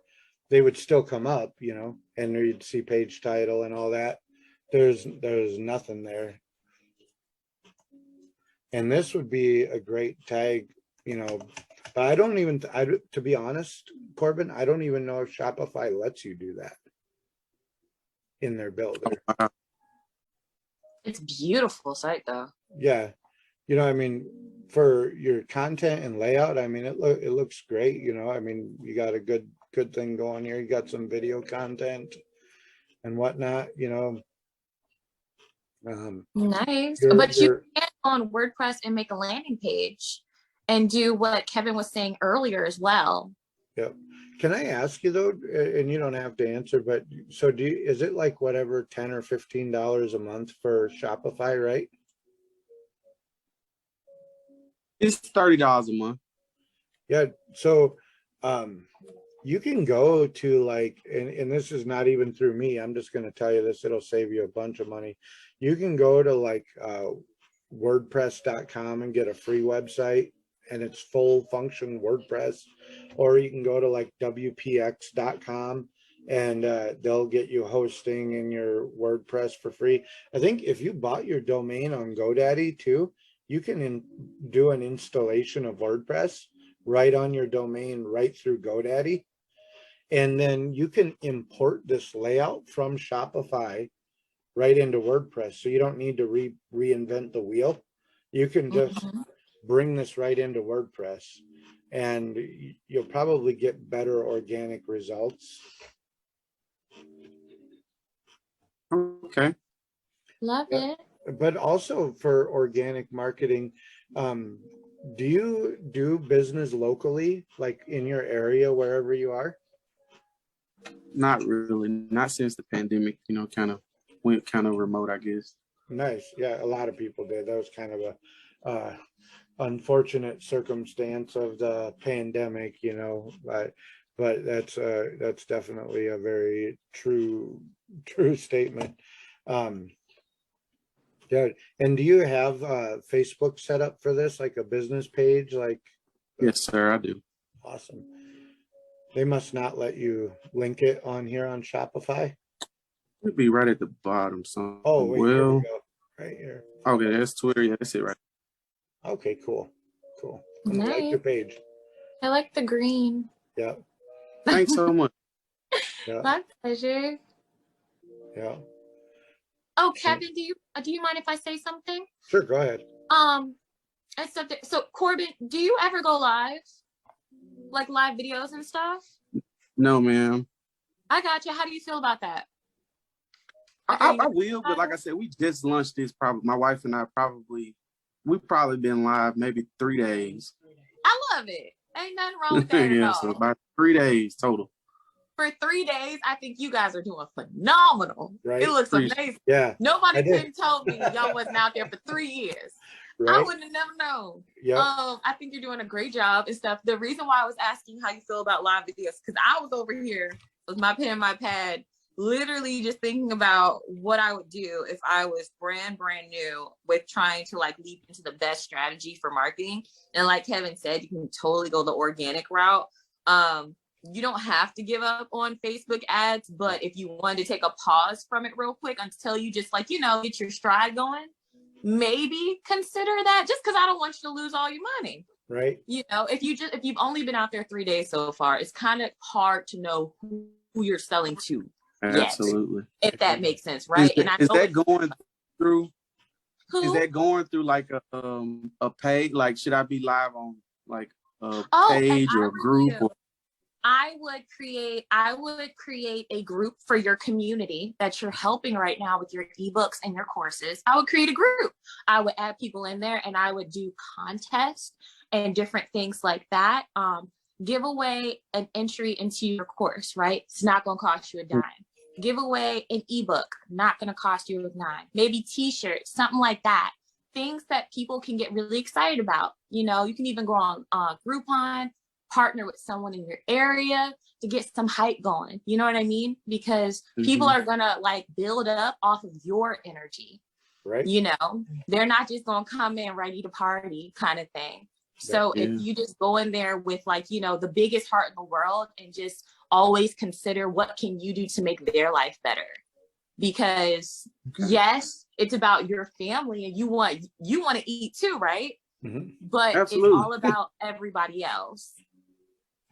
they would still come up, and you'd see page title and all that. There's nothing there. And this would be a great tag, but I don't even, to be honest, Corbin, I don't even know if Shopify lets you do that in their builder. It's a beautiful site though. Yeah. For your content and layout, it looks great. You got a good thing going here. You got some video content and whatnot, nice. But you can go on WordPress and make a landing page and do what Kevin was saying earlier as well. Yep. Can I ask you though, and you don't have to answer, but so is it like whatever, $10 or $15 a month for Shopify, right? It's $30 a month. Yeah. So you can go to like, and this is not even through me, I'm just going to tell you this, it'll save you a bunch of money. You can go to like WordPress.com and get a free website, and it's full function WordPress, or you can go to like WPX.com and they'll get you hosting in your WordPress for free. I think if you bought your domain on GoDaddy too, you can do an installation of WordPress right on your domain, right through GoDaddy. And then you can import this layout from Shopify right into WordPress. So you don't need to reinvent the wheel. You can just bring this right into WordPress, and you'll probably get better organic results. Okay. Love it. But also for organic marketing, do you do business locally, like in your area, wherever you are? Not really. Not since the pandemic, kind of went kind of remote, I guess. Nice. Yeah, a lot of people did. That was kind of a unfortunate circumstance of the pandemic, but that's definitely a very true statement. Yeah. And do you have Facebook set up for this, like a business page? Like, Yes, sir, I do. awesome. They must not let you link it on here on Shopify. It'd be right at the bottom. So, Oh, wait, here well, we go. Right here. okay, that's Twitter. Yeah, that's it, right? Okay, cool. I like Nice. your page. I like the green. Yeah. Thanks so much. Yeah. My pleasure. Yeah. Oh, Kevin, do you mind if I say something? Sure, go ahead. So Corbin, do you ever go live? Like live videos and stuff? No, ma'am. I got you. How do you feel about that? I will, but like I said, we just launched this. Probably my wife and I we've probably been live maybe 3 days. I love it. Ain't nothing wrong with that at all. So about 3 days total. For 3 days, I think you guys are doing phenomenal. Right. It looks amazing. Yeah. Nobody could have told me y'all wasn't out there for 3 years. Right. I wouldn't have never known. Yep. I think you're doing a great job and stuff. The reason why I was asking how you feel about live videos, because I was over here with my pen and my pad, literally just thinking about what I would do if I was brand new with trying to like leap into the best strategy for marketing. And like Kevin said, you can totally go the organic route. You don't have to give up on Facebook ads, but if you wanted to take a pause from it real quick until you just like, get your stride going, maybe consider that, just because I don't want you to lose all your money. Right. If you've only been out there 3 days so far, it's kind of hard to know who you're selling to. Absolutely. Yet, if that makes sense, right? Is that going through like a page? Like, should I be live on like a page or a group? I would create a group for your community that you're helping right now with your ebooks and your courses. I would create a group. I would add people in there, and I would do contests and different things like that. Give away an entry into your course, right? It's not going to cost you a dime. Give away an ebook, not going to cost you a dime. Maybe t-shirts, something like that. Things that people can get really excited about. You can even go on Groupon, partner with someone in your area to get some hype going. You know what I mean? Because people are going to like build up off of your energy. Right. They're not just going to come in ready to party kind of thing. So if you just go in there with like, the biggest heart in the world and just always consider what can you do to make their life better? Because yes, it's about your family and you want to eat too, right? Mm-hmm. But Absolutely. It's all about everybody else.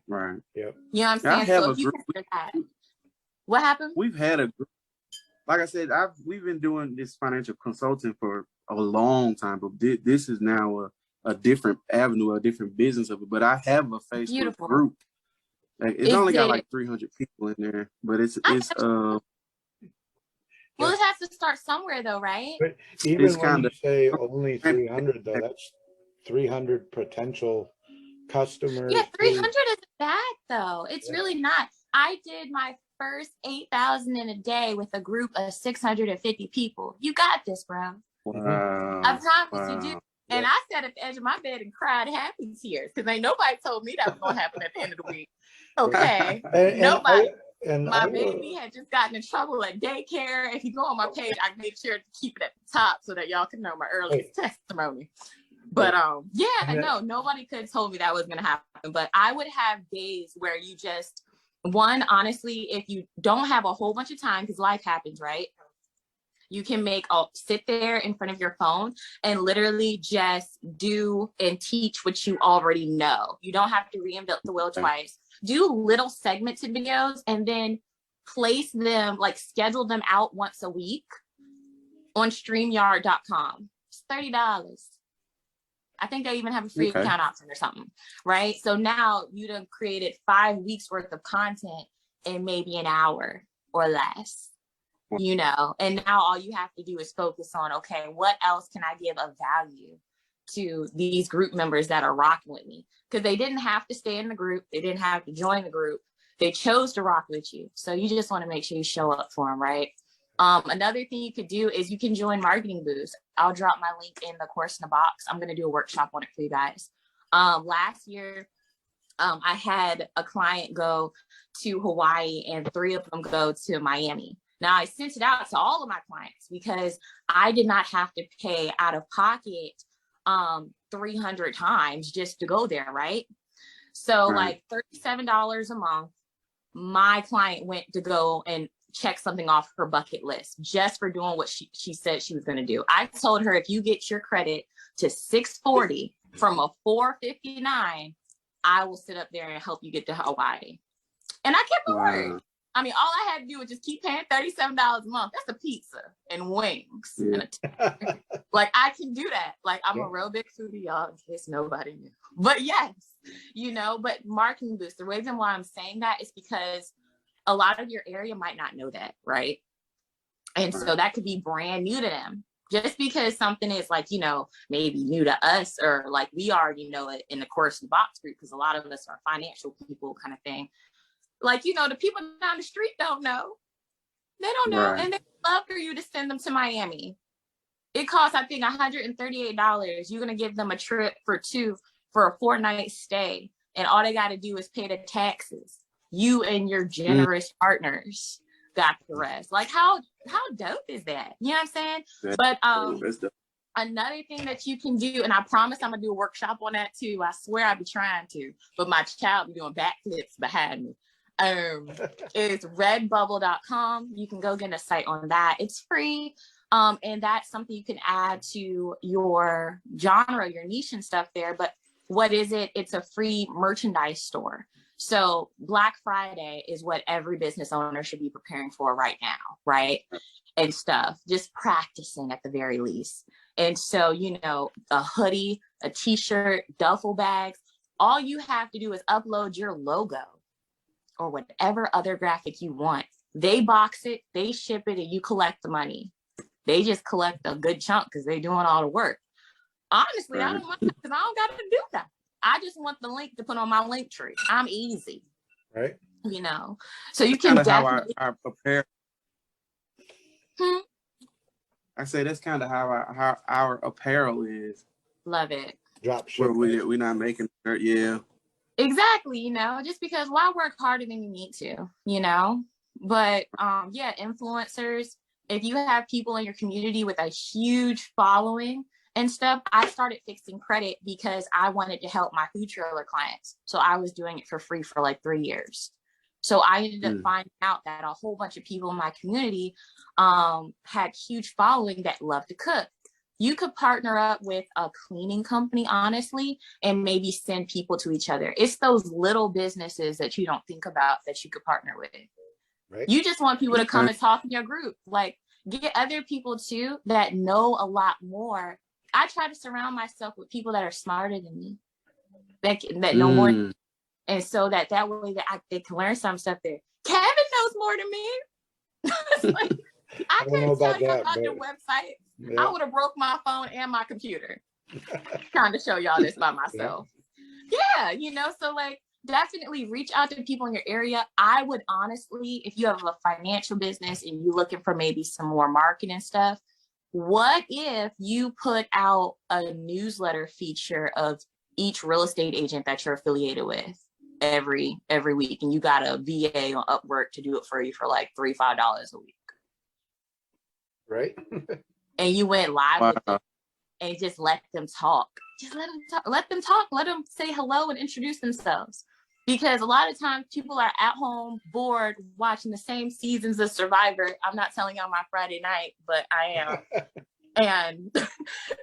Right. Yep. You know what I'm saying? So if you consider that. What happened? We've had a group. Like I said, we've been doing this financial consulting for a long time, but this is now a different avenue, a different business of it. But I have a Facebook group. Like, it's only got like 300 people in there, but it's well, it has to start somewhere though, right? But even when you say only 300 though, that's 300 potential customers. Yeah, 300 isn't bad though. It's really not. I did my first 8,000 in a day with a group of 650 people. You got this, bro. Wow. I promise you do. And I sat at the edge of my bed and cried happy tears because ain't nobody told me that was going to happen at the end of the week. Okay. Nobody. My baby had just gotten in trouble at daycare. If you go on my page, I made sure to keep it at the top so that y'all can know my earliest testimony. But nobody could have told me that was going to happen. But I would have days where you just, honestly, if you don't have a whole bunch of time, because life happens, right? You can sit there in front of your phone and literally just do and teach what you already know. You don't have to reinvent the wheel twice. Do little segmented videos and then place them, like schedule them out once a week on StreamYard.com. It's $30. I think they even have a free account option or something, right? So now you done created 5 weeks worth of content in maybe an hour or less, you know, and now all you have to do is focus on, okay, what else can I give of value to these group members that are rocking with me? Because they didn't have to stay in the group. They didn't have to join the group. They chose to rock with you. So you just want to make sure you show up for them, right? Another thing you could do is you can join Marketing Boost. I'll drop my link in the course in the box. I'm going to do a workshop on it for you guys. Last year, I had a client go to Hawaii and 3 of them go to Miami. Now I sent it out to all of my clients because I did not have to pay out of pocket 300 times just to go there, right? So like $37 a month, my client went to go and check something off her bucket list just for doing what she said she was going to do. I told her, if you get your credit to 640 from a 459, I will sit up there and help you get to Hawaii. And I kept my word. I mean, all I had to do was just keep paying $37 a month. That's a pizza and wings. And like, I can do that. Like, I'm a real big foodie, y'all, in case nobody knew. But yes, you know, but Marketing Boost, the reason why I'm saying that is because a lot of your area might not know that, right? And so that could be brand new to them. Just because something is like, you know, maybe new to us, or like we already know it in the course of the box group, because a lot of us are financial people kind of thing. Like, you know, the people down the street don't know. They don't know. And they'd love for you to send them to Miami. It costs, I think, $138. You're going to give them a trip for a 4-night stay. And all they got to do is pay the taxes. You and your generous partners got the rest. Like, how dope is that? You know what I'm saying? But another thing that you can do, and I promise I'm gonna do a workshop on that too. I swear I'll be trying to, but my child be doing backflips behind me. It's redbubble.com. You can go get a site on that. It's free. And that's something you can add to your genre, your niche and stuff there. But what is it? It's a free merchandise store. So Black Friday is what every business owner should be preparing for right now, right? And stuff, just practicing at the very least. And so, you know, a hoodie, a t-shirt, duffel bags, all you have to do is upload your logo or whatever other graphic you want. They box it, they ship it, and you collect the money. They just collect a good chunk because they're doing all the work. Honestly, I don't mind because I don't got to do that. I just want the link to put on my link tree. I'm easy. Right. You know, so you can definitely how I prepare. I say that's kind of how our apparel is. Love it. Drop ship. Where we're not making it. Yeah. Exactly. You know, just because why work harder than you need to, you know? But yeah, influencers, if you have people in your community with a huge following and stuff, I started fixing credit because I wanted to help my food trailer clients. So I was doing it for free for like 3 years. So I ended up finding out that a whole bunch of people in my community had huge following that love to cook. You could partner up with a cleaning company, honestly, and maybe send people to each other. It's those little businesses that you don't think about that you could partner with. Right. You just want people to come and talk in your group. Like, get other people too that know a lot more. I try to surround myself with people that are smarter than me, that know more than me. And so that way that they can learn some stuff there. Kevin knows more than me. Like, I couldn't tell you about their website. Yeah. I would have broke my phone and my computer trying to show y'all this by myself. Yeah, you know, so like definitely reach out to people in your area. I would honestly, if you have a financial business and you're looking for maybe some more marketing stuff, what if you put out a newsletter feature of each real estate agent that you're affiliated with every week, and you got a VA on Upwork to do it for you for like $3-5 a week, right? And you went live with them and just let them talk. Just let them talk. Let them talk. Let them say hello and introduce themselves. because a lot of times people are at home bored watching the same seasons of Survivor. I'm not telling y'all my Friday night, but I am. And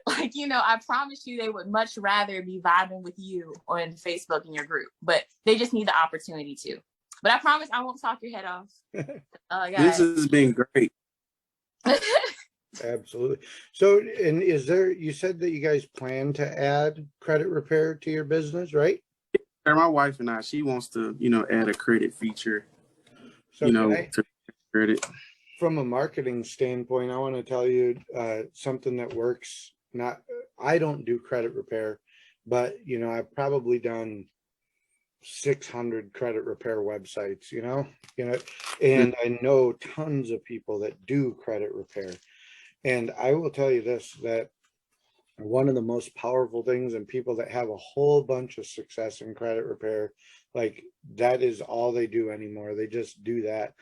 like, you know, I promise you they would much rather be vibing with you on Facebook in your group, but they just need the opportunity to. But I promise I won't talk your head off. This has been great. Absolutely. So, and is there, you said that you guys plan to add credit repair to your business, right? My wife and I, she wants to, you know, add a credit feature, So you know, to credit. From a marketing standpoint, I want to tell you something that works. I don't do credit repair, but you know, I've probably done 600 credit repair websites, you know, and I know tons of people that do credit repair. And I will tell you this, that one of the most powerful things, and people that have a whole bunch of success in credit repair, like that is all they do anymore. They just do that,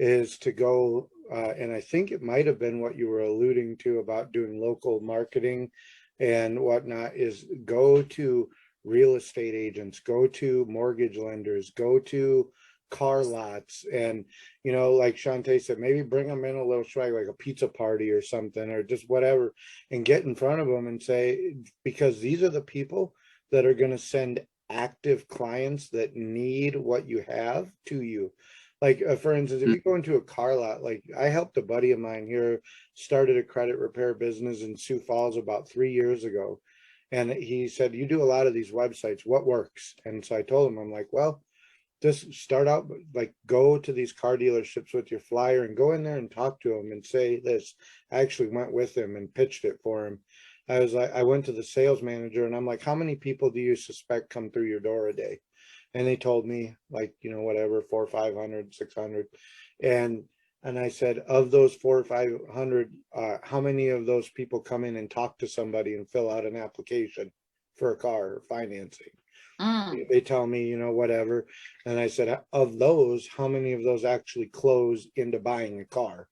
is to go, and I think it might have been what you were alluding to about doing local marketing and whatnot, is go to real estate agents, go to mortgage lenders, go to car lots, and you know, like Shantae said, maybe bring them in a little swag, like a pizza party or something, or just whatever, and get in front of them and say, because these are the people that are going to send active clients that need what you have to you. Like for instance, if you go into a car lot, like I helped a buddy of mine here started a credit repair business in Sioux Falls about 3 years ago, and he said, you do a lot of these websites, what works? And so I told him, I'm like, well, just start out, like go to these car dealerships with your flyer and go in there and talk to them and say this. I actually went with him and pitched it for him. I was like, I went to the sales manager and I'm like, how many people do you suspect come through your door a day? And they told me, like, you know, whatever, 400, 500, 600. And I said, of those 400 or 500, how many of those people come in and talk to somebody and fill out an application for a car or financing? They tell me, you know, whatever. And I said, of those, how many of those actually close into buying a car?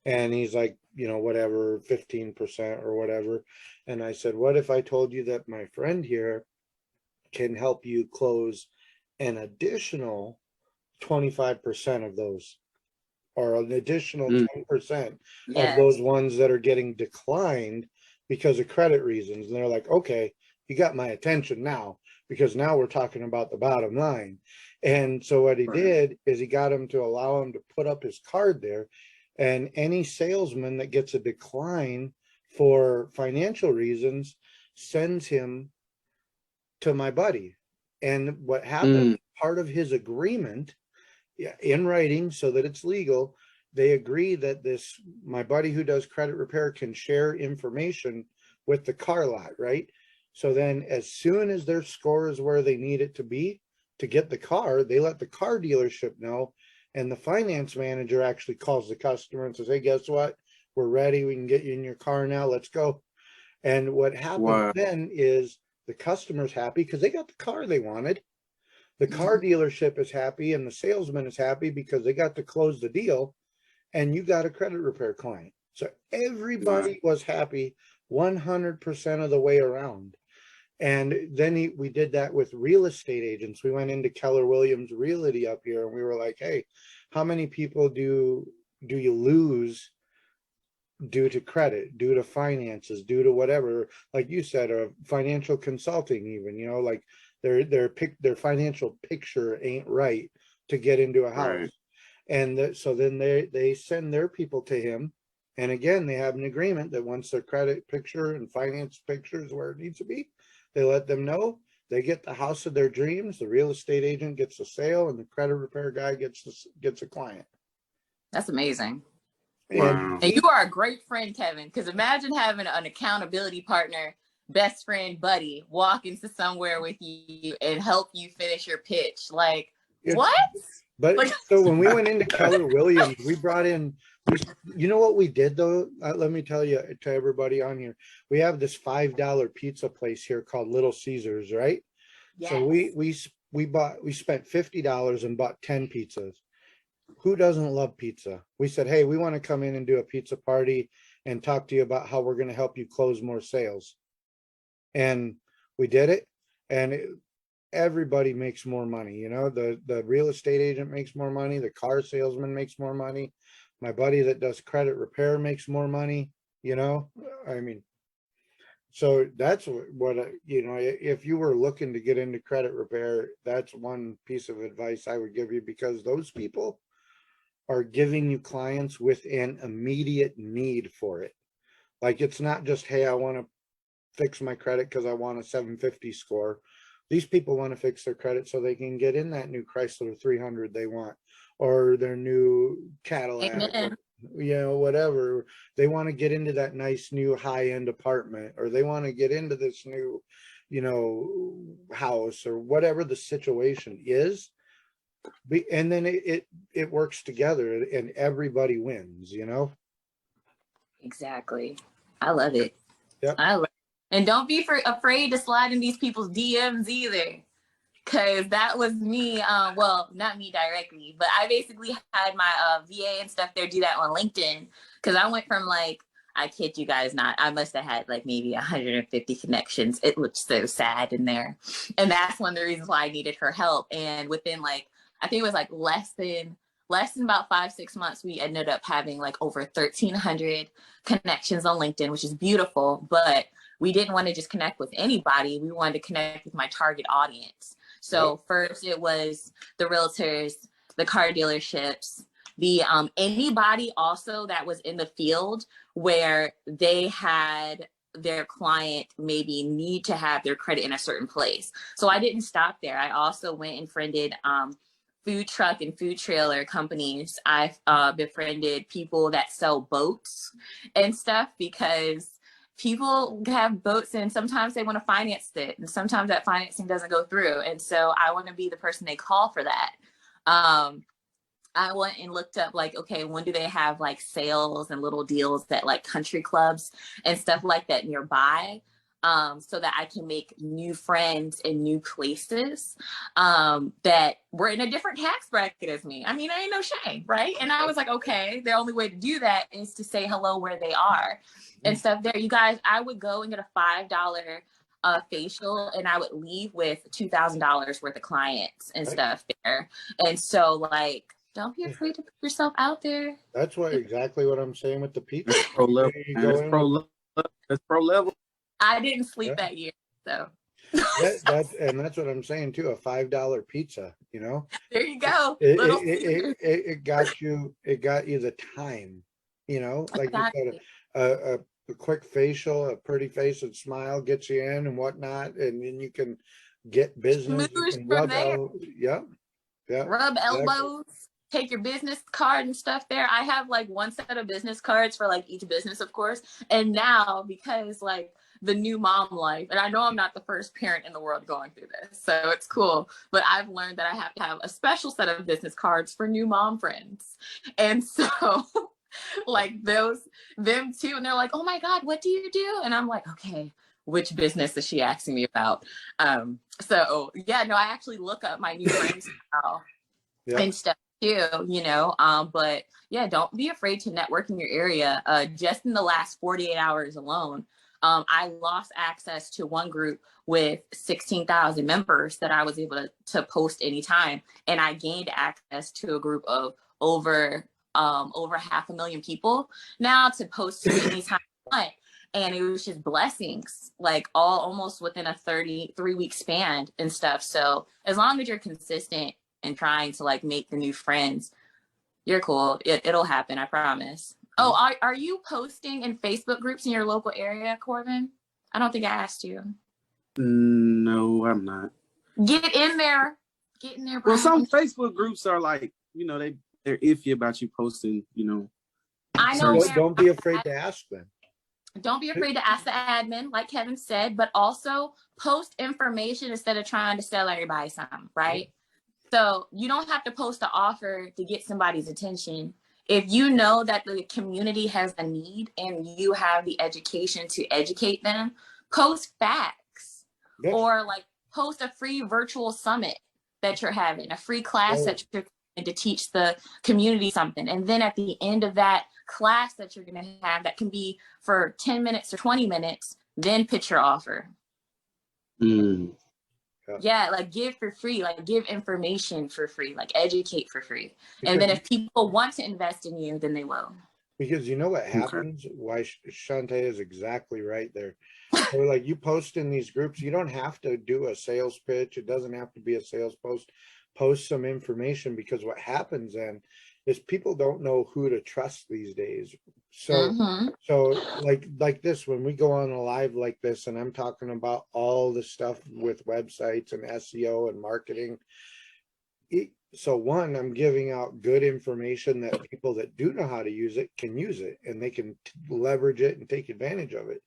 And he's like, you know, whatever, 15% or whatever. And I said, what if I told you that my friend here can help you close an additional 25% of those, or an additional 10% of those ones that are getting declined because of credit reasons? And they're like, okay, you got my attention now, because now we're talking about the bottom line. And so what he did is he got him to allow him to put up his card there, and any salesman that gets a decline for financial reasons sends him to my buddy. And what happened, part of his agreement in writing so that it's legal, they agree that my buddy who does credit repair can share information with the car lot, right? So then as soon as their score is where they need it to be to get the car, they let the car dealership know, and the finance manager actually calls the customer and says, hey, guess what? We're ready. We can get you in your car now. Let's go. And what happens then is the customer's happy because they got the car they wanted. The car dealership is happy and the salesman is happy because they got to close the deal, and you got a credit repair client. So everybody was happy 100% of the way around. And then we did that with real estate agents. We went into Keller Williams Realty up here and we were like, hey, how many people do you lose due to credit, due to finances, due to whatever, like you said, or financial consulting even, you know, like their financial picture ain't right to get into a house. Right. And so then they send their people to him. And again, they have an agreement that once their credit picture and finance picture is where it needs to be, they let them know, they get the house of their dreams, the real estate agent gets a sale, and the credit repair guy gets a client. That's amazing. Wow. And you are a great friend, Kevin, because imagine having an accountability partner, best friend, buddy, walk into somewhere with you and help you finish your pitch. Like, what? But like, so when we went into Keller Williams, we brought in, you know what we did though? Let me tell you, to everybody on here, we have this $5 pizza place here called Little Caesars, right? Yes. So we spent $50 and bought 10 pizzas. Who doesn't love pizza? We said, hey, we want to come in and do a pizza party and talk to you about how we're going to help you close more sales. And we did it. And everybody makes more money. You know, the real estate agent makes more money, the car salesman makes more money, my buddy that does credit repair makes more money, you know. I mean, so that's what you know, if you were looking to get into credit repair, that's one piece of advice I would give you, because those people are giving you clients with an immediate need for it. Like, it's not just, hey, I want to fix my credit because I want a 750 score. These people want to fix their credit so they can get in that new Chrysler 300 they want, or their new Cadillac, Amen. you know, whatever. They want to get into that nice new high-end apartment, or they want to get into this new, you know, house, or whatever the situation is. And then it works together and everybody wins, you know? Exactly. I love it. Yep. I love it. And don't be afraid to slide in ththese people's DMs either. Cause that was me. Well, not me directly, but I basically had my VA and stuff there do that on LinkedIn. Cause I went from like, I kid you guys not, I must have had like maybe 150 connections. It looked so sad in there. And that's one of the reasons why I needed her help. And within like, I think it was like less than about 5-6 months, we ended up having like over 1,300 connections on LinkedIn, which is beautiful. But we didn't want to just connect with anybody. We wanted to connect with my target audience. So first it was the realtors, the car dealerships, the anybody also that was in the field where they had their client maybe need to have their credit in a certain place. So I didn't stop there. I also went and friended food truck and food trailer companies. I've befriended people that sell boats and stuff, because people have boats and sometimes they want to finance it, and sometimes that financing doesn't go through. And so I want to be the person they call for that. I went and looked up like, okay, when do they have like sales and little deals at like country clubs and stuff like that nearby, so that I can make new friends in new places that were in a different tax bracket as me. I mean, I ain't no shame, right? And I was like, okay, the only way to do that is to say hello where they are and stuff there. You guys, I would go and get a $5 facial, and I would leave with $2,000 worth of clients and stuff there. And so like, don't be afraid to put yourself out there. That's exactly what I'm saying with the pizza. That's pro level. That's pro level. I didn't sleep that year, so. That's what I'm saying too. A $5 pizza, you know. There you go. It got you the time, you know. Like Exactly. you said, a quick facial, a pretty face and smile gets you in and whatnot, and then you can get business. You can rub elbows. Take your business card and stuff there. I have like one set of business cards for like each business, of course. And now, because like the new mom life, and I know I'm not the first parent in the world going through this, so it's cool, but I've learned that I have to have a special set of business cards for new mom friends. And so like them too, and they're like, oh my God, what do you do? And I'm like, okay, which business is she asking me about? So yeah, no, I actually look up my new friends now and stuff too, you know. But yeah, don't be afraid to network in your area. Just in the last 48 hours alone, I lost access to one group with 16,000 members that I was able to post anytime, and I gained access to a group of over 500,000 people now to post to anytime I want. And it was just blessings, like almost within a 33-week span and stuff. So as long as you're consistent and trying to like make the new friends, you're cool. It'll happen, I promise. Oh, are you posting in Facebook groups in your local area, Corbin? I don't think I asked you. No, I'm not. Get in there. Get in there, bro. Well, some Facebook groups are like, you know, they're iffy about you posting, you know. I know. Don't be afraid to ask them. Don't be afraid to ask the admin, like Kevin said, but also post information instead of trying to sell everybody something, right? So you don't have to post an offer to get somebody's attention. If you know that the community has a need and you have the education to educate them, post facts. Yes. Or like post a free virtual summit that you're having, a free class that you're going to teach the community something. And then at the end of that class that you're going to have, that can be for 10 minutes or 20 minutes, then pitch your offer. That's Yeah, like give for free, like give information for free, like educate for free. Because, And then if people want to invest in you, then they will. because you know what Okay. happens? Why Shantae is exactly right there. So like you post in these groups, you don't have to do a sales pitch. It doesn't have to be a sales post. Post some information, because what happens then is people don't know who to trust these days. So Mm-hmm. so like this, when we go on a live like this and I'm talking about all the stuff with websites and SEO and marketing, so one, I'm giving out good information that people that do know how to use it can use it, and they can leverage it and take advantage of it.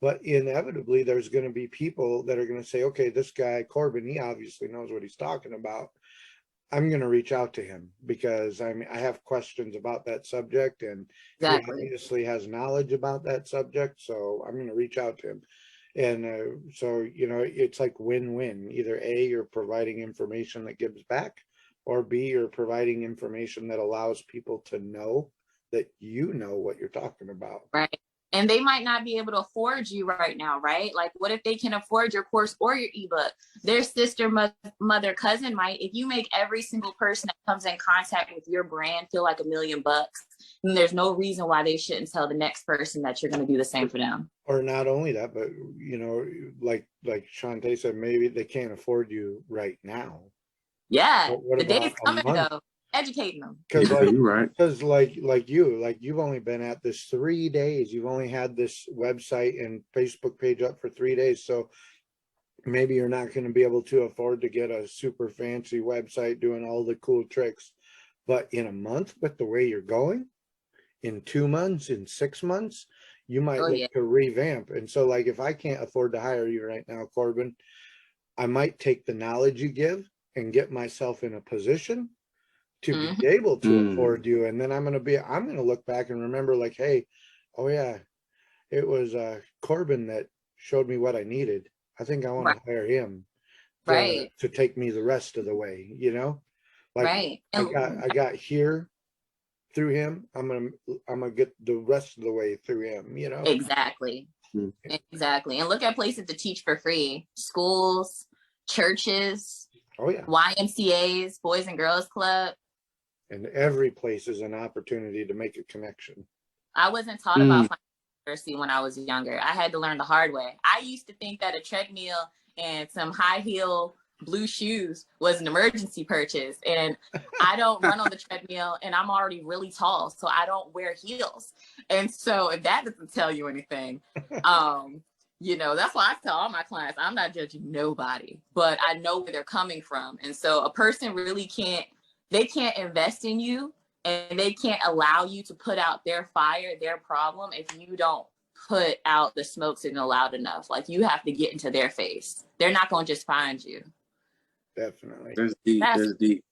But inevitably, there's going to be people that are going to say, okay, this guy, Corbin, he obviously knows what he's talking about. I'm going to reach out to him because I have questions about that subject, and Exactly. he obviously has knowledge about that subject. So I'm going to reach out to him. And so, it's like win-win. Either A, you're providing information that gives back, or B, you're providing information that allows people to know that you know what you're talking about. Right. And they might not be able to afford you right now, right? Like, what if they can afford your course or your ebook? Their sister, mother, cousin might. If you make every single person that comes in contact with your brand feel like $1 million, then there's no reason why they shouldn't tell the next person that you're going to do the same for them. Or not only that, but like Shantae said, maybe they can't afford you right now. Yeah, What the about day's a coming month? though. Educating them. Because You're right. because you've only been at this 3 days. You've only had this website and Facebook page up for 3 days. So maybe you're not going to be able to afford to get a super fancy website doing all the cool tricks. But in a month, with the way you're going, in 2 months, in 6 months, you might Oh, look yeah. to revamp. And so, like, if I can't afford to hire you right now, Corbin, I might take the knowledge you give and get myself in a position to be able to afford you. And then I'm going to look back and remember, like, hey, oh yeah, it was Corbin that showed me what I needed. I think I want Right. to hire him Right. to take me the rest of the way, like Right. I got here through him. I'm gonna get the rest of the way through him, Exactly. Exactly. And look at places to teach for free: schools, churches, Oh yeah. YMCA's, Boys and Girls Club. And every place is an opportunity to make a connection. I wasn't taught about financial literacy when I was younger. I had to learn the hard way. I used to think that a treadmill and some high heel blue shoes was an emergency purchase. And I don't run on the treadmill, and I'm already really tall, so I don't wear heels. And so if that doesn't tell you anything, that's why I tell all my clients, I'm not judging nobody, but I know where they're coming from. And so a person really can't invest in you, and they can't allow you to put out their fire, their problem, if you don't put out the smoke signal loud enough. Like, you have to get into their face. They're not going to just find you. Definitely. That's deep. That's deep.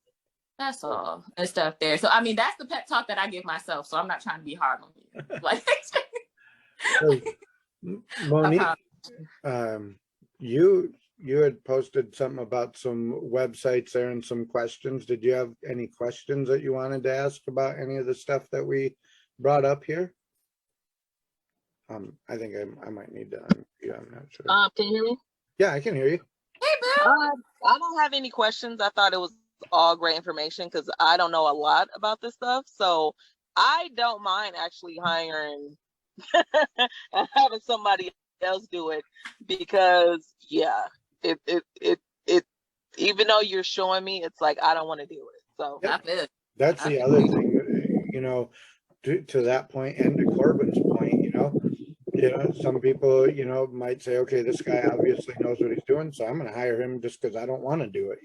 That's all and stuff there. So, I mean, that's the pep talk that I give myself. So I'm not trying to be hard on you. Like, So, Monique, you had posted something about some websites there and some questions. Did you have any questions that you wanted to ask about any of the stuff that we brought up here? I think I might need to unmute. I'm not sure. Can you hear me? Yeah, I can hear you. hey, Bill. I don't have any questions. I thought it was all great information because I don't know a lot about this stuff. So I don't mind actually hiring and having somebody else do it, because it even though you're showing me, it's like I don't want to do it. So That's the other thing, to that point, and to Corbin's point, some people, might say, okay, this guy obviously knows what he's doing, so I'm going to hire him just because I don't want to do it.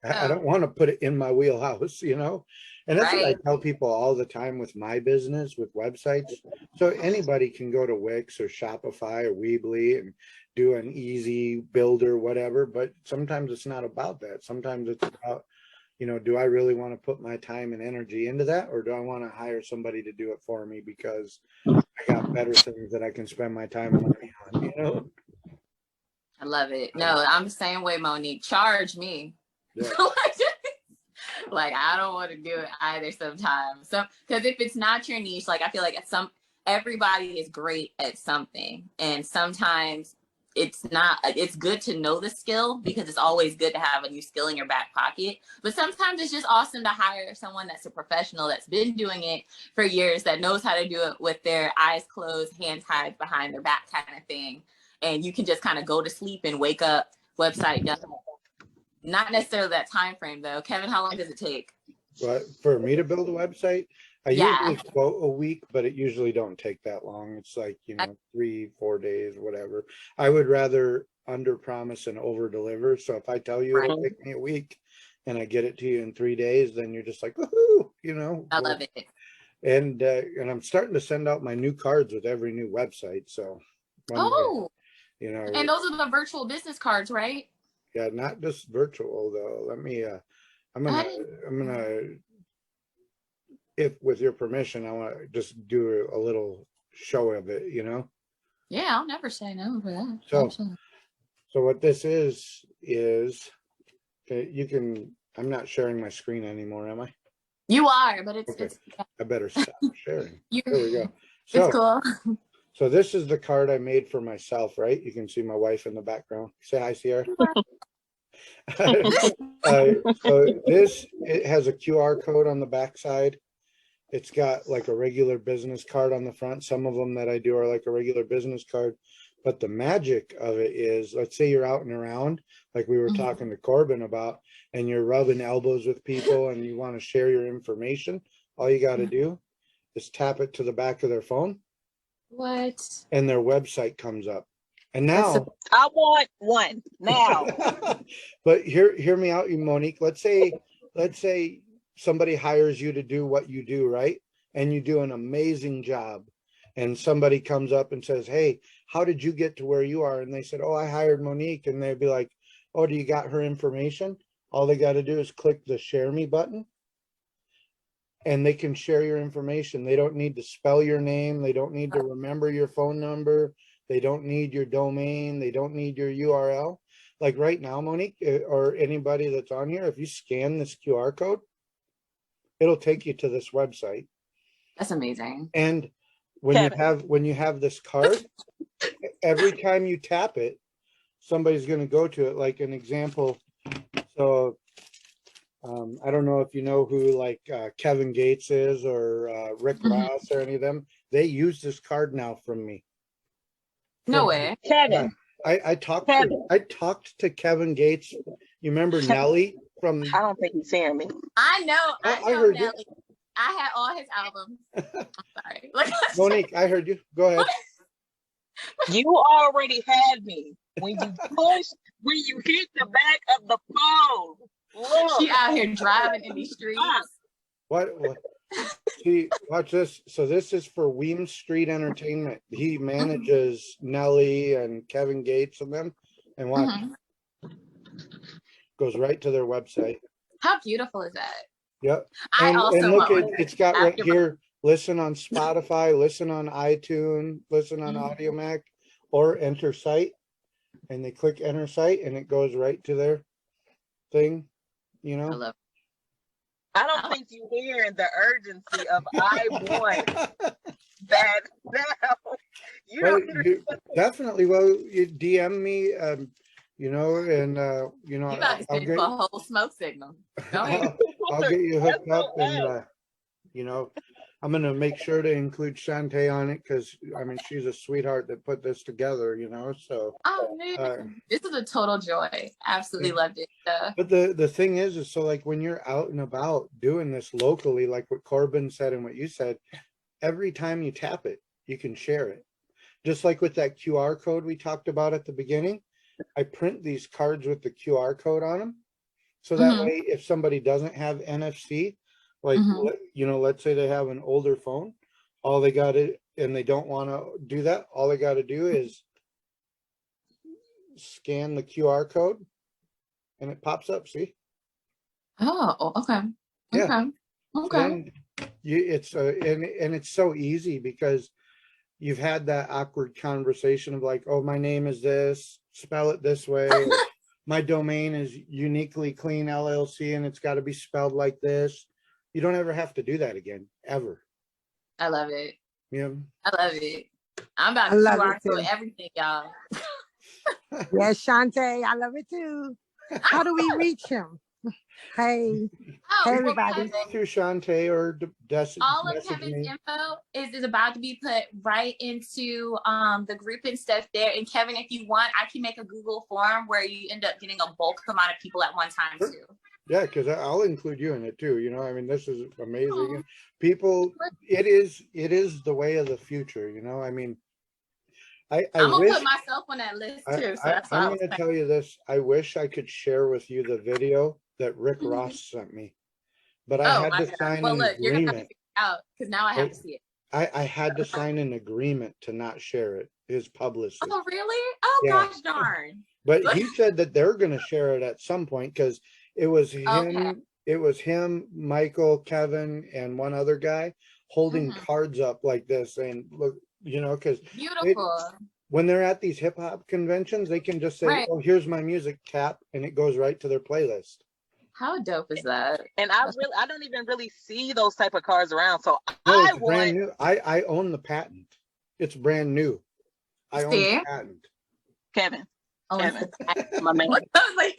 I don't want to put it in my wheelhouse, and that's what I tell people all the time with my business, with websites. So anybody can go to Wix or Shopify or Weebly and do an easy builder, whatever, but sometimes it's not about that. Sometimes it's about, do I really want to put my time and energy into that, or do I want to hire somebody to do it for me because I got better things that I can spend my time and money on, I love it. No, I'm the same way, Monique. Charge me. Yeah. Like, I don't want to do it either sometimes. Because if it's not your niche, like, I feel like everybody is great at something. And sometimes it's good to know the skill because it's always good to have a new skill in your back pocket. But sometimes it's just awesome to hire someone that's a professional that's been doing it for years, that knows how to do it with their eyes closed, hands tied behind their back kind of thing. And you can just kind of go to sleep and wake up, website done. Not necessarily that time frame though. Kevin, how long does it take? But for me to build a website, I Yeah. usually quote a week, but it usually don't take that long. It's like, 3-4 days, whatever. I would rather under promise and over deliver. So if I tell you it'll take me a week and I get it to you in 3 days, then you're just like, woohoo, I love it. And I'm starting to send out my new cards with every new website. So one day, And those are the virtual business cards, right? yeah, not just virtual though. Let me I'm gonna if with your permission, I want to just do a little show of it, Yeah, I'll never say no for that. So what this is you can, I'm not sharing my screen anymore, am I? You are, but it's Okay. it's I better stop sharing. you, There we go. it's cool. So this is the card I made for myself, right? You can see my wife in the background. Say hi, Sierra. So it has a QR code on the backside. It's got like a regular business card on the front. Some of them that I do are like a regular business card. But the magic of it is, let's say you're out and around, like we were talking to Corbin about, and you're rubbing elbows with people and you want to share your information. All you got to do is tap it to the back of their phone. What? And their website comes up. And now I want one now. But hear me out, Monique. Let's say somebody hires you to do what you do, right? And you do an amazing job. And somebody comes up and says, hey, how did you get to where you are? And they said, oh, I hired Monique. And they'd be like, oh, do you got her information? All they got to do is click the share me button. And they can share your information. They don't need to spell your name. They don't need to remember your phone number. They don't need your domain. They don't need your URL. Like right now, Monique, or anybody that's on here, if you scan this QR code, it'll take you to this website. That's amazing. And when you have this card, every time you tap it, somebody's going to go to it. Like an example. So I don't know if you know who like Kevin Gates is or Rick Ross or any of them. They use this card now from me. No way. Kevin. I talked to Kevin Gates. You remember Nelly from? I don't think he's hearing me. I know. I know heard Nelly. you. I had all his albums. I'm sorry. Like, Monique, I heard you. Go ahead. You already had me when you hit the back of the phone. Look. She out here driving in these streets. What? See, watch this. So this is for Weems Street Entertainment. He manages Nelly and Kevin Gates and them. And watch. Goes right to their website. How beautiful is that? Yep. I also and look want it's got right here, listen on Spotify, listen on iTunes, listen on AudioMac, or enter site. And they click enter site and it goes right to their thing, I love it. I don't think you hear the urgency of I want that now. Definitely. Well, you DM me, and You about to send a whole smoke signal. Go ahead. I'll get you hooked up, and I'm gonna make sure to include Shantae on it because I mean she's a sweetheart that put this together. So. Oh man, this is a total joy. Absolutely loved it. But the thing is so like when you're out and about doing this locally, like what Corbin said and what you said, every time you tap it, you can share it. Just like with that QR code we talked about at the beginning, I print these cards with the QR code on them. So that way, if somebody doesn't have NFC, like, let's say they have an older phone, all they got to, and they don't want to do that, all they got to do is scan the QR code and it pops up, see? Oh, okay. Yeah. Okay. And it's so easy because you've had that awkward conversation of like, oh, my name is this, spell it this way. My domain is Uniquely Clean LLC and it's got to be spelled like this. You don't ever have to do that again, ever. I love it. Yeah. I love it. I'm about to QR code everything, y'all. Yes, Shantae, I love it too. How do we reach him? Hey, Oh, hey, well, everybody. Kevin, Go through Shantae or all of message Kevin's me. info is about to be put right into the group and stuff there. And Kevin, if you want, I can make a Google form where you end up getting a bulk amount of people at one time Sure. too. Yeah, because I'll include you in it too. You know, I mean, this is amazing. Aw. People, it is the way of the future. You know, I mean, I I'm gonna wish put myself on that list too. So that's I'm why I going was to saying. tell you this. I wish I could share with you the video that Rick Mhm. Ross sent me, but I Oh had my to God. sign Well, an look, you're gonna have to agreement. figure it out because now I have to see it. I had to sign an agreement to not share it. His publicist. Oh, really? Oh, Yeah. gosh darn. But he said that they're going to share it at some point because it was him. Okay. It was him, Michael, Kevin, and one other guy holding Mhm. cards up like this, saying, "Look, you know, because Beautiful. when they're at these hip hop conventions, they can just say, Right. "Oh, here's my music, tap," and it goes right to their playlist." How dope is that? And I don't even really see those type of cars around. So No, I it's brand want new. I own the patent. It's brand new. I own See? the patent. Kevin. Oh, Kevin. it's My man. I was like,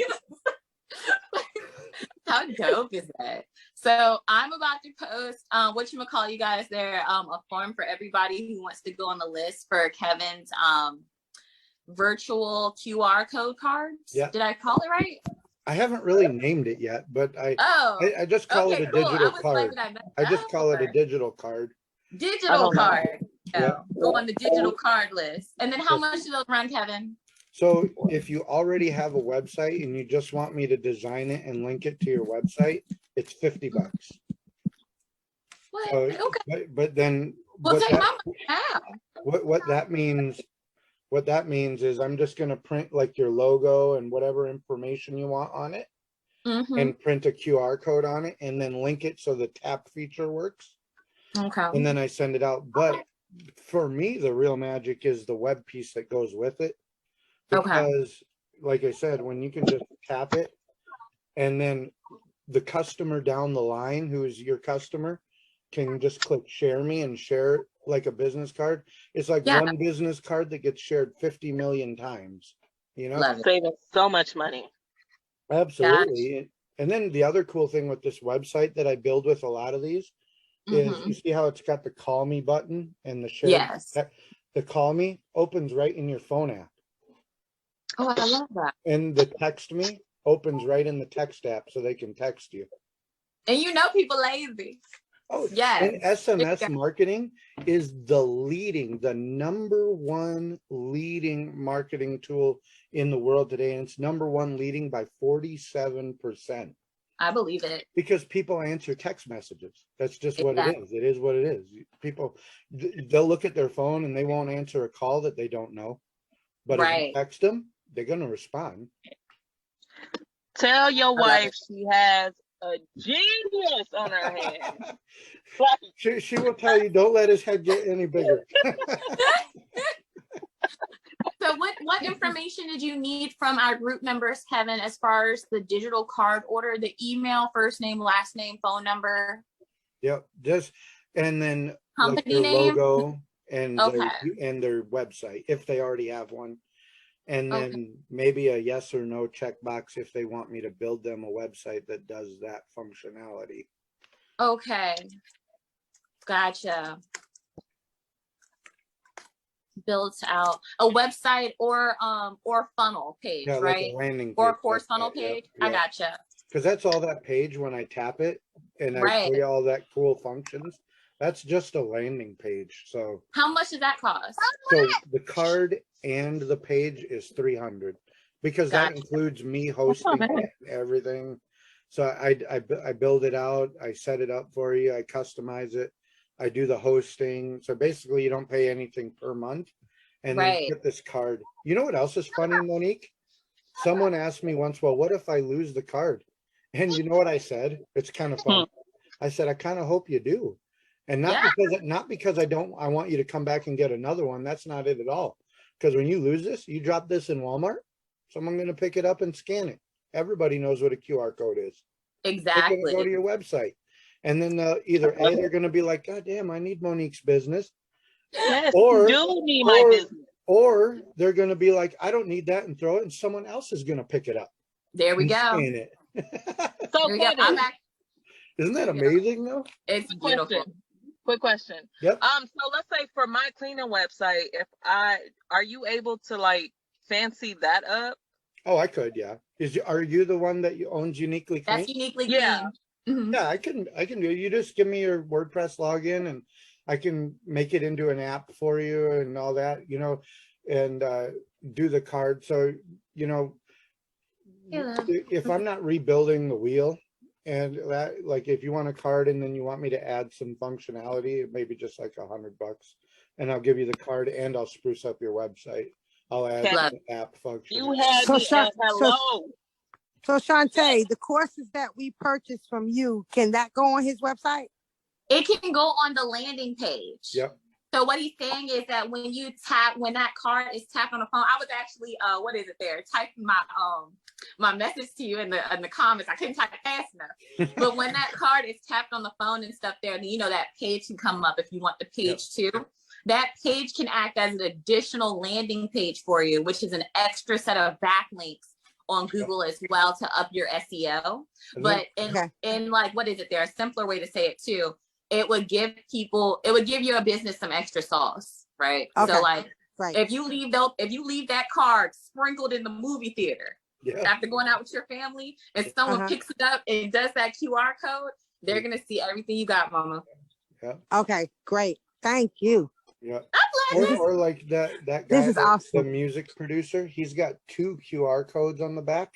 how dope is that? So I'm about to post whatchamacall, you guys there, a form for everybody who wants to go on the list for Kevin's virtual QR code cards. Yeah. Did I call it right? I haven't really named it yet, but I just call okay, it a cool. digital I was card. like, did I mess I just up, call it a or- digital card. I digital don't know. card. Yeah. Go on the digital card list. And then how much do those run, Kevin? So if you already have a website and you just want me to design it and link it to your website, it's $50. What? So, Okay. but then Well, what take my that, money now. what that means is I'm just going to print like your logo and whatever information you want on it Mhm. and print a QR code on it and then link it so the tap feature works. Okay. And then I send it out. But for me, the real magic is the web piece that goes with it. Okay. Because like I said, when you can just tap it and then the customer down the line, who is your customer, can just click share me and share it like a business card. It's like Yeah. one business card that gets shared 50 million times, you know? Love it. Saving so much money. Absolutely. And then the other cool thing with this website that I build with a lot of these is Mhm. you see how it's got the call me button and the share. Yes. The call me opens right in your phone app. Oh, I love that. And the text me opens right in the text app so they can text you. And you know people lazy. Oh, Yes. and SMS marketing is the number one leading marketing tool in the world today. And it's number one leading by 47%. I believe it. Because people answer text messages. That's just what it Exactly. is. It is what it is. People, they'll look at their phone and they won't answer a call that they don't know. But if you Right. text them, they're going to respond. Tell your love wife she has a genius on her hands. Like, She will tell you, don't let his head get any bigger. So what information did you need from our group members, Kevin, as far as the digital card order, the email, first name, last name, phone number, Yep. And then like company their name? logo and Okay. their website if they already have one. And Okay. then maybe a yes or no checkbox if they want me to build them a website that does that functionality. Okay. Gotcha. Built out a website or funnel page, Yeah, like right? a landing Or a page course like funnel that, yeah, page. yeah. I gotcha. Because that's all that page when I tap it and I Right. show you all that cool functions. That's just a landing page. So How much does that cost? the card and the page is 300 because that Gotcha. includes me hosting bad. it and everything. So I build it out, I set it up for you, I customize it, I do the hosting. So basically you don't pay anything per month. And then Right. you get this card. You know what else is funny, Monique? Someone asked me once, well, what if I lose the card? And you know what I said? It's kind of fun. I said, I kind of hope you do. And not because I want you to come back and get another one. That's not it at all. Because when you lose this, you drop this in Walmart, someone going to pick it up and scan it. Everybody knows what a QR code is. They're going to Exactly. go to your website. And then either they're going to be like, God damn, I need Monique's business. yes, Or- you do need my or- business. or they're going to be like, I don't need that, and throw it, and someone else is going to pick it up. There we and go. scan it. So There we go. Kevin, Isn't that amazing though? It's quick beautiful. question. Quick question. Yep. So let's say for my cleaning website, are you able to like fancy that up? Oh, I could, yeah. Are you the one that owns Uniquely Clean? That's uniquely Yeah. clean. Mhm. Yeah, I can do it. You just give me your WordPress login and I can make it into an app for you and all that, you know, and do the card. So, you know, Yeah. if I'm not rebuilding the wheel, and that, like, if you want a card and then you want me to add some functionality, maybe just like $100, and I'll give you the card and I'll spruce up your website. I'll add Love. the app function. You had So me Sha- at hello. So Shantae, the courses that we purchased from you, can that go on his website? It can go on the landing page. Yep. So what he's saying is that when that card is tapped on the phone, I was actually what is it there? Typing my message to you in the comments. I couldn't type it fast enough. But when that card is tapped on the phone and stuff there, you know that page can come up if you want the page too. That page can act as an additional landing page for you, which is an extra set of backlinks on Google as well to up your SEO. And But then- in like, what is it there? A simpler way to say it too. It would give your business some extra sauce, right? Okay. So like, Right. if you leave that card sprinkled in the movie theater yeah. after going out with your family, and someone picks it up and does that QR code, they're gonna see everything you got, mama. Okay, great. Thank you. Yeah. I'm glad. Or like that guy, This is the awesome. music producer, he's got 2 QR codes on the back.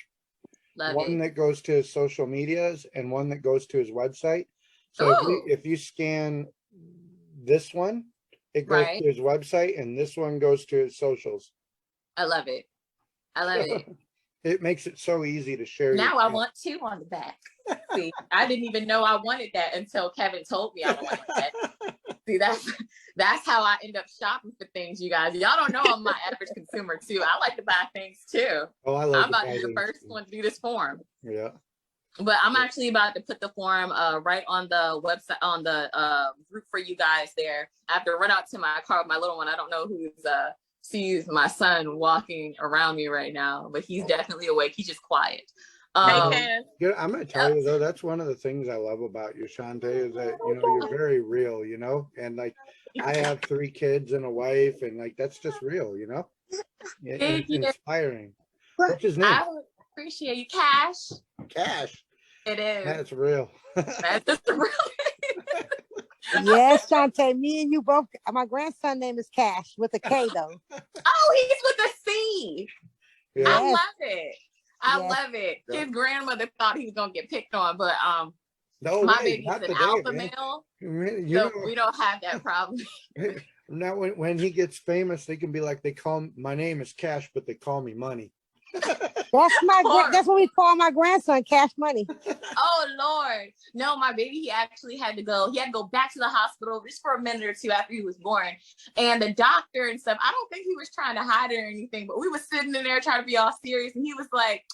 Love One it. that goes to his social medias and one that goes to his website. So Ooh. if you scan this one, it goes Right. to his website, and this one goes to his socials. I love it. I love it. It makes it so easy to share. your Now I content. want 2 on the back. See, I didn't even know I wanted that until Kevin told me I wanted that. See, that's how I end up shopping for things, you guys. Y'all don't know I'm my average consumer too. I like to buy things too. Oh, I love I'm about to buy be the things first too. one to do this form. Yeah. But I'm actually about to put the form right on the website, on the group for you guys there. I have to run out to my car with my little one. I don't know who's sees my son walking around me right now, but he's definitely awake. He's just quiet. Hey, Yeah, I'm gonna tell you though, that's one of the things I love about you, Shantae, is that, you know, you're very real, you know, and like I have 3 kids and a wife, and like that's just real, you know. Thank you. Inspiring. What's his name? I would appreciate you, Cash. Cash. It is. That's real. That's just the real. Yes, Shantae, me and you both. My grandson name is Cash with a K though. Oh, he's with a C. Yeah. I Yes. love it. I Yes. love it. Yeah. His grandmother thought he was gonna get picked on, but No my way, baby's not an today, alpha man. male, You so know, we don't have that problem. now when he gets famous, they can be like, my name is Cash, but they call me Money. That's what we call my grandson, Cash Money. Oh Lord. No, my baby, he actually had to go back to the hospital just for a minute or 2 after he was born. And the doctor and stuff, I don't think he was trying to hide it or anything, but we was sitting in there trying to be all serious. And he was like,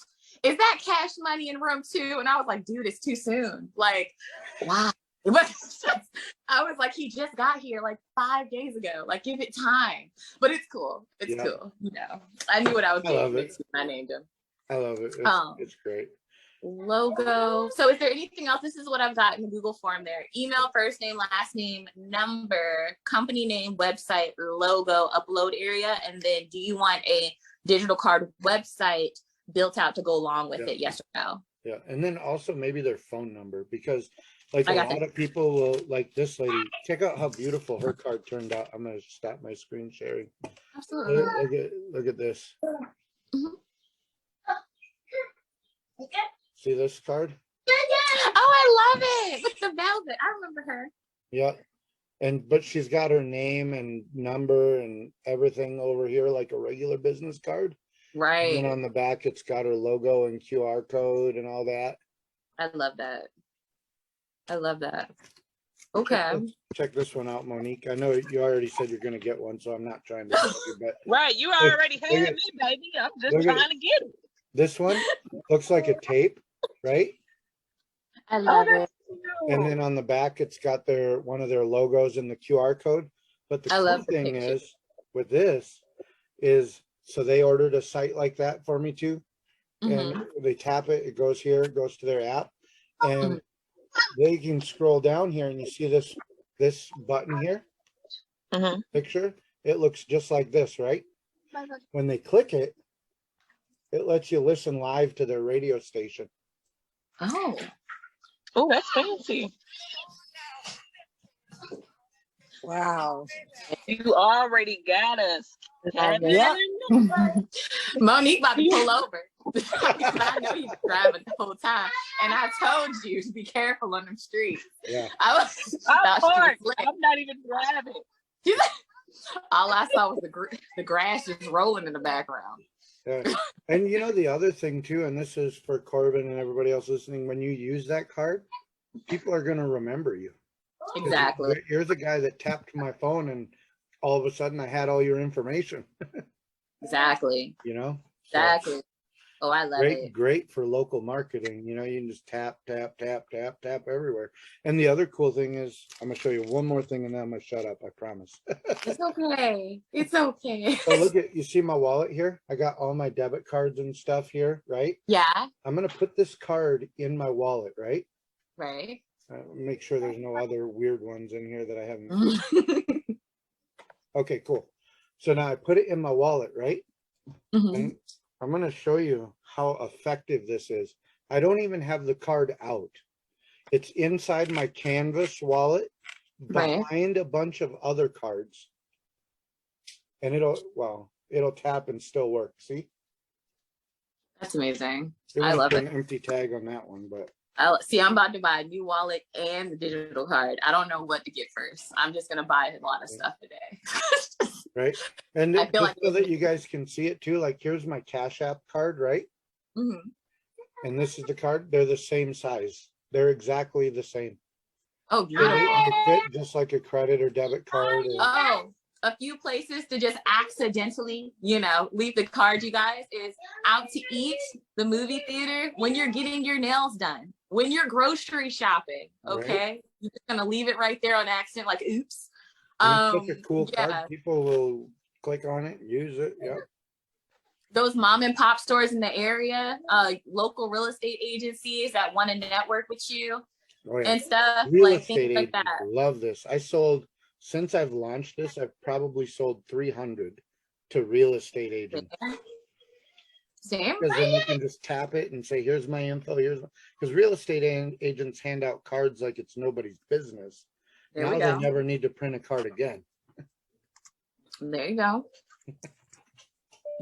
is that Cash Money in room 2? And I was like, dude, it's too soon. Like, wow. But I was like, he just got here like 5 days ago. Like, give it time. But it's cool. It's Yeah. cool. You know, I knew what I was I love getting it. into when I named him. I love it. Oh. It's great. Logo. So is there anything else? This is what I've got in the Google form there. Email, first name, last name, number, company name, website, logo, upload area. And then do you want a digital card website built out to go along with it? Yes or no? Yeah. And then also maybe their phone number, because like I a got lot of people will, like this lady, check out how beautiful her card turned out. I'm going to stop my screen sharing. Absolutely. Look at this. Mhm. See this card? Oh, I love it. With the velvet. I remember her. Yeah. But she's got her name and number and everything over here like a regular business card. And Right. then on the back, it's got her logo and QR code and all that. I love that. I love that. Okay. Check this one out, Monique. I know you already said you're going to get one, so I'm not trying to help you, but right, you already had look at- me, baby. I'm just look at- trying to get it. this one looks like a tape, right? I love it. And then on the back, it's got one of their logos and the QR code. But the I cool love the thing picture. is with this is, so they ordered a site like that for me too. Mhm. And they tap it, it goes here, it goes to their app, and Mhm. they can scroll down here and you see this button here, Mhm. picture. It looks just like this, right? When they click it, it lets you listen live to their radio station. Oh, Oh, that's fancy. Wow. You already got us. love Kevin. Yep. Monique about to pull over. I know you've been driving the whole time, and I told you to be careful on them streets. Yeah. I was I'm thought she was parked. late. I'm not even driving. All I saw was the grass just rolling in the background. Yeah. And you know, the other thing too, and this is for Corbin and everybody else listening, when you use that card, people are going to remember you. 'Cause Exactly. You're the guy that tapped my phone and all of a sudden I had all your information, Exactly. you know? So, Exactly. Oh, I love it. great for local marketing. You know, you can just tap, tap, tap, tap, tap everywhere. And the other cool thing is, I'm gonna show you one more thing and then I'm gonna shut up, I promise. It's okay. It's okay. So look at, you see my wallet here? I got all my debit cards and stuff here, right? Yeah. I'm gonna put this card in my wallet, right? Right. Make sure there's no other weird ones in here that I haven't. Okay, cool. So now I put it in my wallet, right? Mhm. And I'm going to show you how effective this is. I don't even have the card out. It's inside my Canvas wallet Right. behind a bunch of other cards. And it'll tap and still work. See? That's amazing. It I went love to it. an empty tag on that one, but See, I'm about to buy a new wallet and the digital card. I don't know what to get first. I'm just gonna buy a lot of stuff today. right. And I feel just like so that you guys can see it too, like here's my Cash App card, right? Mhm. And this is the card. They're the same size. They're exactly the same. Oh, So beautiful. they fit just like a credit or debit card. Or, Oh, a few places to just accidentally, leave the card, you guys, is out to eat, the movie theater, when you're getting your nails done, when you're grocery shopping, okay? You're just gonna leave it right there on accident, like, oops. and it's such a cool Yeah. card. People will click on it, use it. Yeah. Those mom and pop stores in the area, local real estate agencies that want to network with you Oh yeah. and stuff, Real like estate things like agents that. love this. Since I've launched this, I've probably sold 300 to real estate agents. Same. Because then you can just tap it and say, here's my info, because real estate agents hand out cards like it's nobody's business. There Now we they go. never need to print a card again. There you go.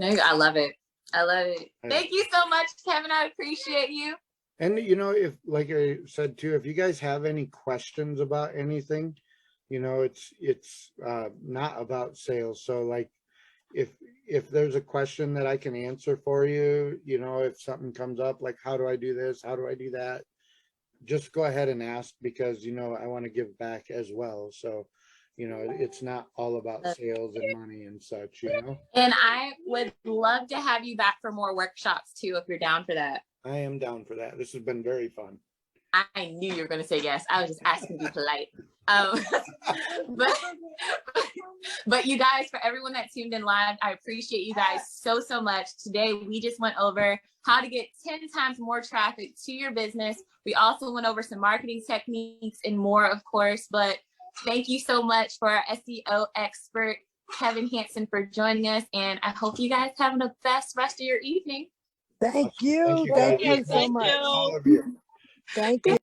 I love it. I love it. Thank you so much, Kevin. I appreciate you. And if, like I said too, if you guys have any questions about anything, it's not about sales. So like, if there's a question that I can answer for you, if something comes up, like, how do I do this? How do I do that? Just go ahead and ask, because, I want to give back as well. So, it's not all about sales and money and such, And I would love to have you back for more workshops too, if you're down for that. I am down for that. This has been very fun. I knew you were going to say yes. I was just asking to be polite. But you guys, for everyone that tuned in live, I appreciate you guys so much. Today, we just went over how to get 10 times more traffic to your business. We also went over some marketing techniques and more, of course, but thank you so much for our SEO expert, Kevin Hanson, for joining us. And I hope you guys have the best rest of your evening. Thank you. Thank you, Thank you so Thank much. you. All of you. Thank you.